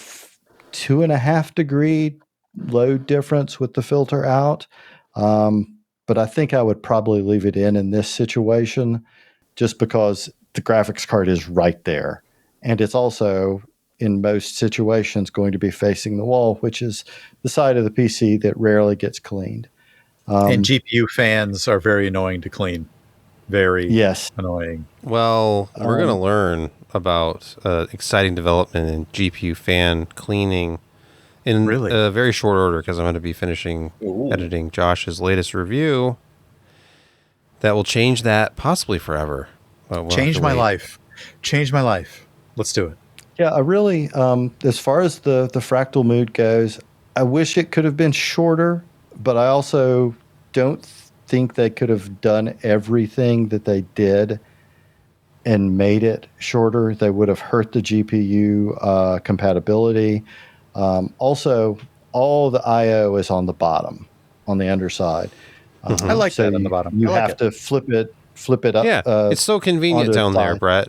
2.5 degree load difference with the filter out, but I think I would probably leave it in this situation, just because the graphics card is right there. And it's also, in most situations, going to be facing the wall, which is the side of the PC that rarely gets cleaned. And GPU fans are very annoying to clean. Very annoying. Well, we're going to learn about exciting development in GPU fan cleaning in a very short order, because I'm going to be finishing editing Josh's latest review that will change that possibly forever. Change my life. Change my life. Let's do it. Yeah, I really, as far as the Fractal Mood goes, I wish it could have been shorter, but I also don't think they could have done everything that they did and made it shorter. They would have hurt the GPU compatibility. Also, all the I/O is on the bottom, on the underside. I like that on the bottom. You have to flip it up. Yeah, it's so convenient down there, Brett.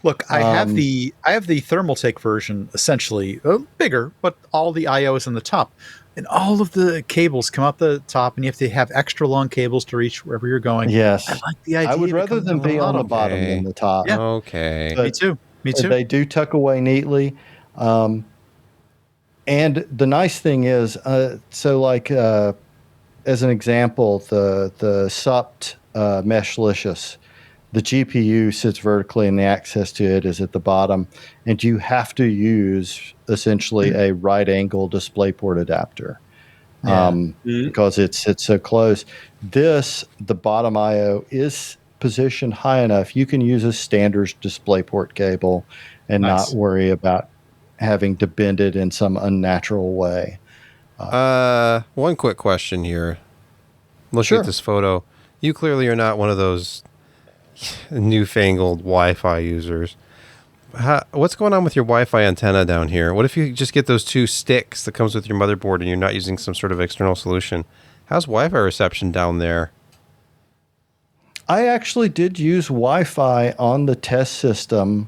Look, I have the Thermaltake version, essentially bigger, but all the I/O is on the top, and all of the cables come out the top, and you have to have extra long cables to reach wherever you're going. Yes, I like the idea. I would rather them be on the bottom than the top. Yeah. Okay, but me too. They do tuck away neatly, and the nice thing is, as an example, the SUPT Meshlicious. The GPU sits vertically and the access to it is at the bottom, and you have to use essentially a right angle DisplayPort adapter because it sits so close. The bottom I/O is positioned high enough. You can use a standard DisplayPort cable and not worry about having to bend it in some unnatural way. One quick question here. Looking at this photo, you clearly are not one of those newfangled Wi-Fi users. What's going on with your Wi-Fi antenna down here? What if you just get those two sticks that comes with your motherboard and you're not using some sort of external solution? How's Wi-Fi reception down there? I actually did use Wi-Fi on the test system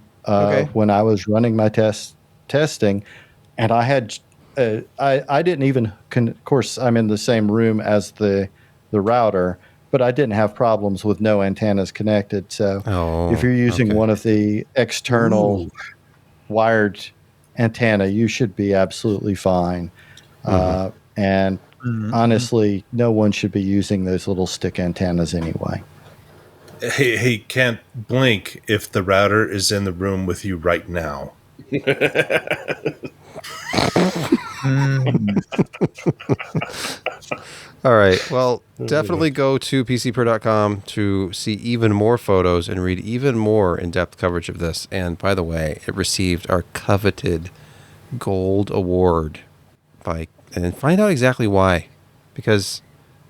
when I was running my testing, and I had I didn't even of course I'm in the same room as the router, but I didn't have problems with no antennas connected. So if you're using one of the external wired antenna, you should be absolutely fine. And honestly, no one should be using those little stick antennas anyway. He can't blink if the router is in the room with you right now. All right. Well, definitely go to PCPer.com to see even more photos and read even more in-depth coverage of this. And by the way, it received our coveted gold award and find out exactly why, because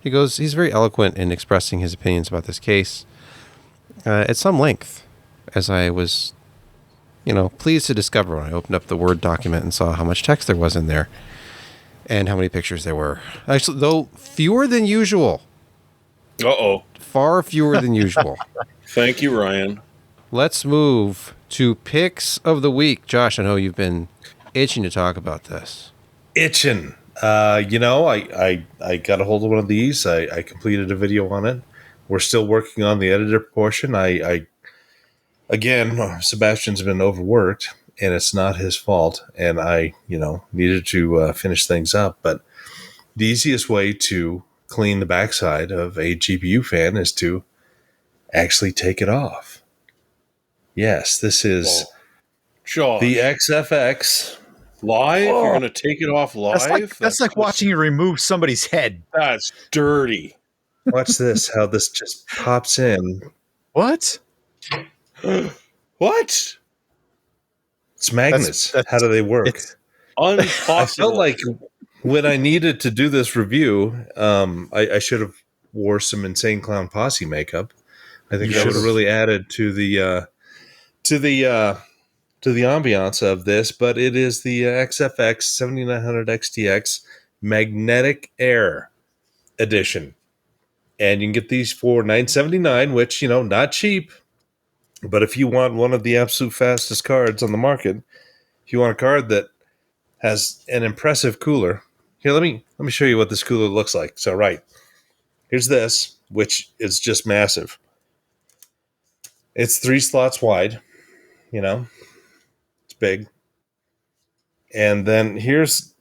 he's very eloquent in expressing his opinions about this case at some length, as I was, pleased to discover when I opened up the Word document and saw how much text there was in there. And how many pictures there were. Actually, though, fewer than usual. Uh-oh. Far fewer than usual. Thank you, Ryan. Let's move to picks of the week. Josh, I know you've been itching to talk about this. Itching. I got a hold of one of these. I completed a video on it. We're still working on the editor portion. Again, Sebastian's been overworked, and it's not his fault. And I, needed to finish things up. But the easiest way to clean the backside of a GPU fan is to actually take it off. Yes, this is the XFX Live? Oh. You're going to take it off live? That's like watching you remove somebody's head. That's dirty. Watch this, how this just pops in. What? What? It's magnets. That's- how do they work? It's- Impossible. I felt like when I needed to do this review, I should have wore some Insane Clown Posse makeup. I think You that would have should've. really added to the ambiance of this. But it is the XFX 7900 XTX Magnetic Air Edition, and you can get these for $979, which not cheap. But if you want one of the absolute fastest cards on the market, if you want a card that has an impressive cooler. Here, let me show you what this cooler looks like. So, right, here's this, which is just massive. It's 3 slots wide, it's big. And then here's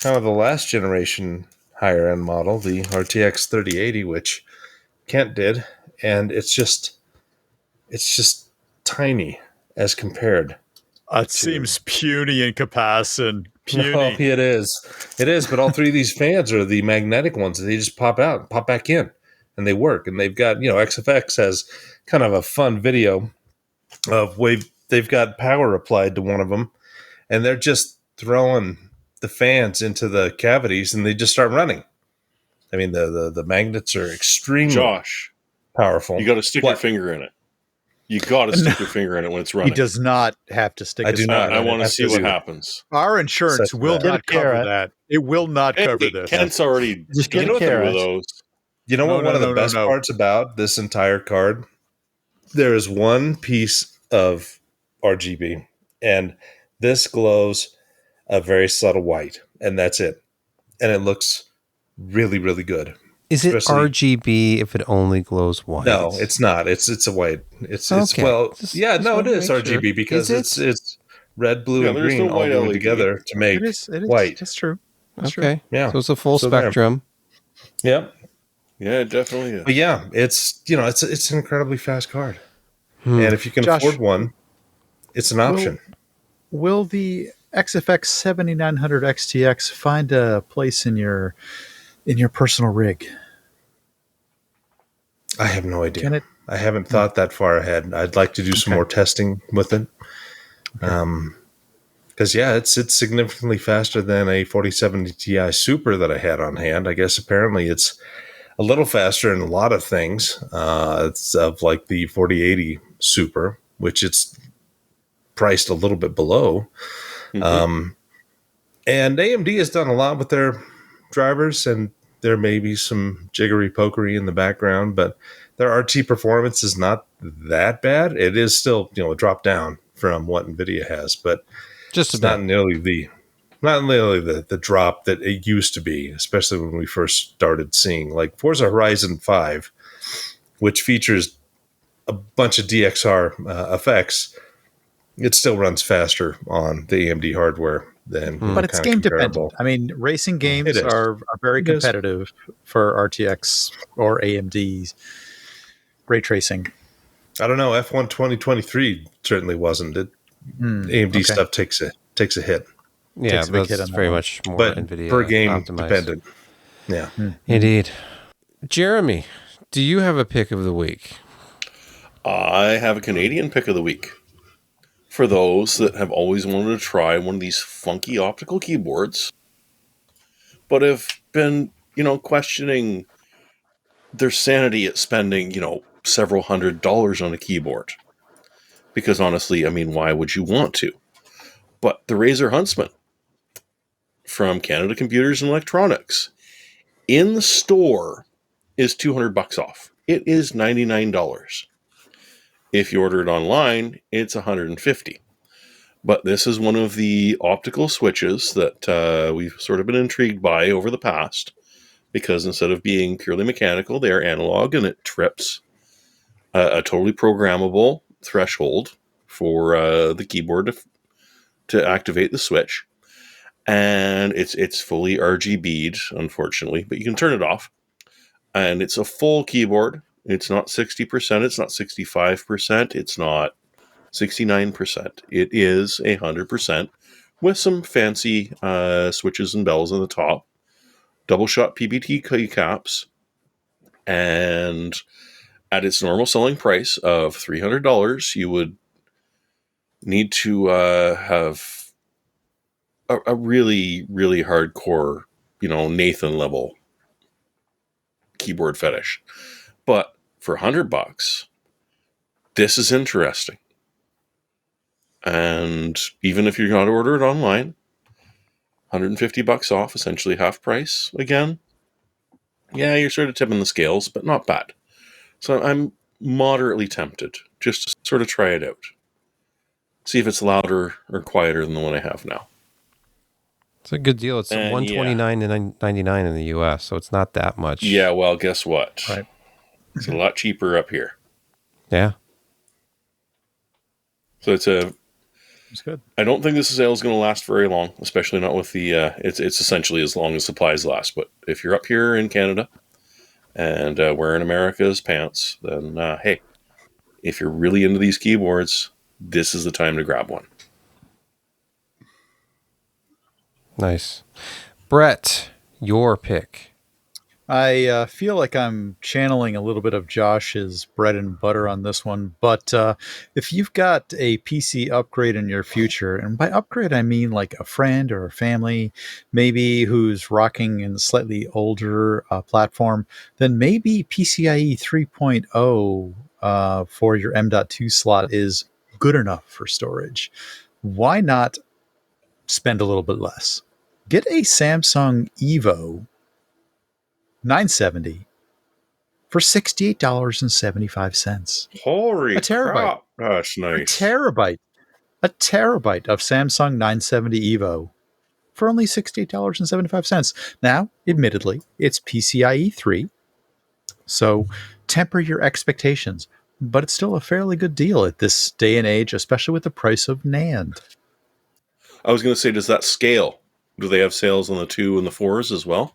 kind of the last generation higher end model, the RTX 3080, which Kent did, and it's just tiny as compared. It seems puny in comparison. Puny. No, it is. But all 3 of these fans are the magnetic ones. They just pop out, and pop back in, and they work. And they've got, XFX has kind of a fun video of they've got power applied to one of them, and they're just throwing the fans into the cavities, and they just start running. I mean, the magnets are extremely Josh, powerful. you got to stick your finger in it. You got to stick your finger in it when it's running. He does not have to stick I his do not. finger I in it. want to see what happens. Our insurance Such will that. not cover Carrot. that. It will not cover Hey, this. Kent's already Just get done a carrot. through those. You know what? No, One of the no, best no. parts about this entire card, there is one piece of RGB, and this glows a very subtle white, and that's it. And it looks really, really good. Is it Especially- RGB if it only glows white? No, it's not. It's a white. It's Okay. well, Just it wanna is make sure. RGB because Is it? it's red, blue, Yeah, and there's green no all white going LED. together to make It is. white. That's true. That's true. Okay. Yeah. So it's a full So there. spectrum. Yep. Yeah, it definitely is. But yeah, it's it's an incredibly fast card, and if you can Josh, afford one, it's an option. Will the XFX 7900 XTX find a place in your personal rig? I have no idea. Can it? I haven't thought that far ahead. I'd like to do some more testing with it. Because it's significantly faster than a 4070 Ti Super that I had on hand. I guess apparently it's a little faster in a lot of things. It's of like the 4080 Super, which it's priced a little bit below. Mhm. And AMD has done a lot with their drivers, and there may be some jiggery pokery in the background, but their RT performance is not that bad. It is still, a drop down from what NVIDIA has, but Just it's about. not nearly the drop that it used to be, especially when we first started seeing like Forza Horizon 5, which features a bunch of DXR effects. It still runs faster on the AMD hardware than, But it's kinda game comparable. dependent. I mean, racing games It is. are very It is. competitive for RTX or AMD ray tracing. I don't know. F1 2023 certainly wasn't. AMD okay. stuff takes a hit, Yeah, Takes a big hit that's on that very one. much more but NVIDIA per game optimized. dependent. Yeah. Indeed. Jeremy, do you have a pick of the week? I have a Canadian pick of the week. For those that have always wanted to try one of these funky optical keyboards, but have been, questioning their sanity at spending, several $100s on a keyboard. Because honestly, why would you want to? But the Razer Huntsman from Canada Computers and Electronics in the store is $200 off. It is $99. If you order it online, it's $150. But this is one of the optical switches that we've sort of been intrigued by over the past, because instead of being purely mechanical, they are analog, and it trips a totally programmable threshold for the keyboard to activate the switch. And it's fully RGB'd, unfortunately, but you can turn it off. And it's a full keyboard. It's not 60%, it's not 65%, it's not 69%. It is 100% with some fancy switches and bells on the top, double-shot PBT keycaps, and at its normal selling price of $300, you would need to have a really, really hardcore, Nathan level keyboard fetish. But for $100, this is interesting. And even if you're going to order it online, $150 off, essentially half price again. Yeah, you're sort of tipping the scales, but not bad. So I'm moderately tempted just to sort of try it out. See if it's louder or quieter than the one I have now. It's a good deal. It's $129 to $99 in the US, so it's not that much. Yeah, well, guess what? Right. It's a lot cheaper up here. Yeah. So it's good. I don't think this sale is going to last very long, especially not with the. It's essentially as long as supplies last. But if you're up here in Canada and wearing America's pants, then hey, if you're really into these keyboards, this is the time to grab one. Nice. Brett, your pick. I feel like I'm channeling a little bit of Josh's bread and butter on this one, but if you've got a PC upgrade in your future, and by upgrade I mean like a friend or a family, maybe who's rocking in a slightly older platform, then maybe PCIe 3.0 for your M.2 slot is good enough for storage. Why not spend a little bit less? Get a Samsung Evo 970 for $68.75. Holy a terabyte. Crap. That's nice. A terabyte of Samsung 970 Evo for only $68.75. Now, admittedly, it's PCIe 3, so temper your expectations, but it's still a fairly good deal at this day and age, especially with the price of NAND. I was going to say, does that scale? Do they have sales on the 2 and the 4s as well?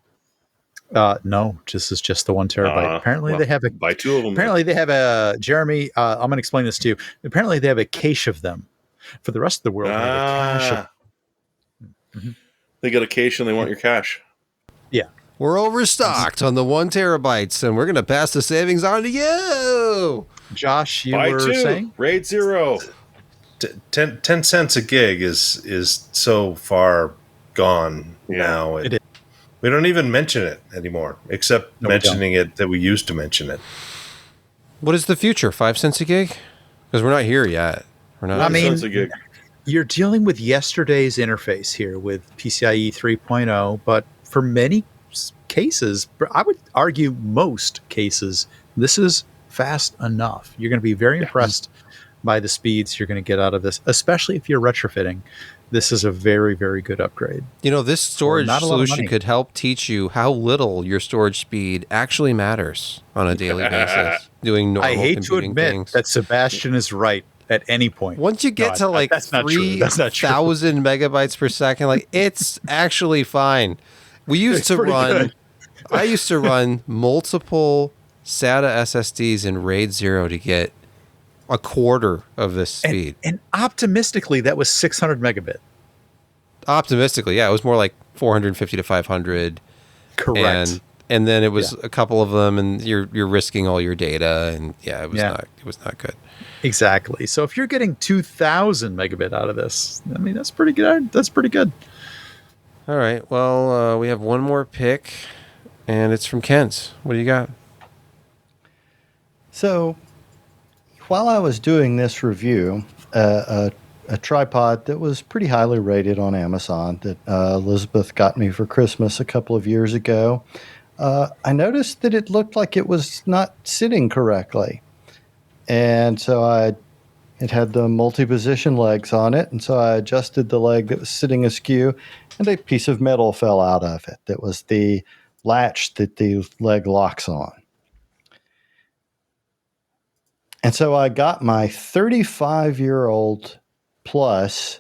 No, this is just the 1 terabyte. Apparently they have buy 2 of them. Apparently they have a Jeremy. I'm going to explain this to you. Apparently they have a cache of them. For the rest of the world, they have a cache of. Mm-hmm. They got a cache and they want your cash. Yeah, we're overstocked on the 1 terabytes, and we're going to pass the savings on to you. Josh, you buy were 2. saying RAID 0. 10 cents a gig is so far gone now. It is. We don't even mention it anymore, except mentioning it that we used to mention it. What is the future? 5 cents a gig? Because we're not here yet. We're not. I mean, 5 cents a gig. You're dealing with yesterday's interface here with PCIe 3.0, but for many cases, I would argue most cases, this is fast enough. You're going to be very impressed by the speeds you're going to get out of this, especially if you're retrofitting. This is a very, very good upgrade. This storage solution could help teach you how little your storage speed actually matters on a daily basis. Doing normal I hate to admit things. that Sebastian is right at any point. Once you get to like 3,000 megabytes per second, it's actually fine. We used to run. I used to run multiple SATA SSDs in RAID 0 to get a quarter of this speed. And optimistically, that was 600 megabit. Optimistically, yeah, it was more like 450 to 500. Correct. And then it was a couple of them, and you're risking all your data, and it was not good. Exactly. So if you're getting 2,000 megabit out of this, I mean, that's pretty good. That's pretty good. All right. Well, we have one more pick, and it's from Kent. What do you got? So, while I was doing this review, a tripod that was pretty highly rated on Amazon that Elizabeth got me for Christmas a couple of years ago, I noticed that it looked like it was not sitting correctly. And so it had the multi-position legs on it, and so I adjusted the leg that was sitting askew, and a piece of metal fell out of it. That was the latch that the leg locks on. And so I got my 35-year-old plus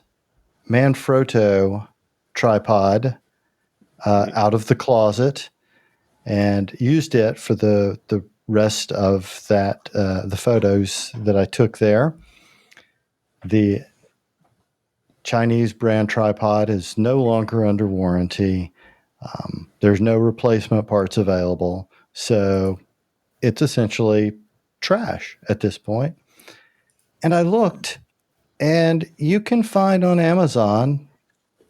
Manfrotto tripod out of the closet and used it for the rest of that, the photos that I took there. The Chinese brand tripod is no longer under warranty. There's no replacement parts available. So it's essentially trash at this point. And I looked, and you can find on Amazon,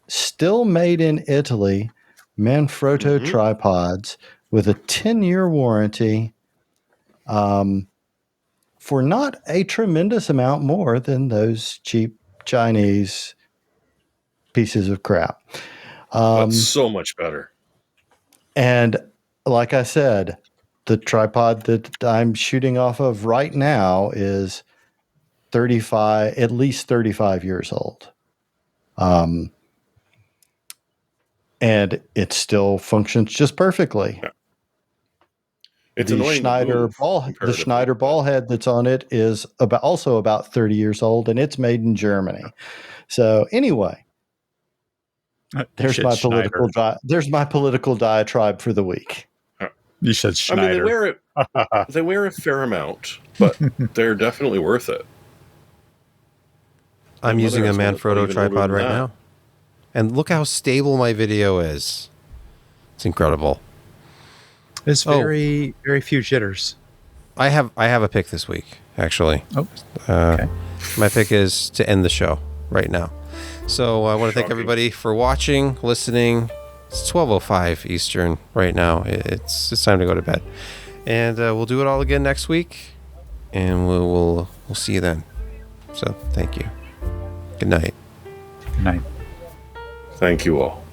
still made in Italy, Manfrotto tripods with a 10-year warranty for not a tremendous amount more than those cheap Chinese pieces of crap. But so much better. And like I said, the tripod that I'm shooting off of right now is at least 35 years old. And it still functions just perfectly. Yeah. It's The annoying. Schneider ball head that's on it is also about 30 years old, and it's made in Germany. So anyway, there's my political diatribe for the week. You said Schneider. I mean, they wear a fair amount, but they're definitely worth it. I'm using a Manfrotto tripod right now. And look how stable my video is. It's incredible. There's very few jitters. I have a pick this week, actually. Oh, okay. My pick is to end the show right now. So I want to thank everybody for watching, listening. It's 12:05 Eastern right now. It's time to go to bed. And we'll do it all again next week. And we'll see you then. So thank you. Good night. Good night. Thank you all.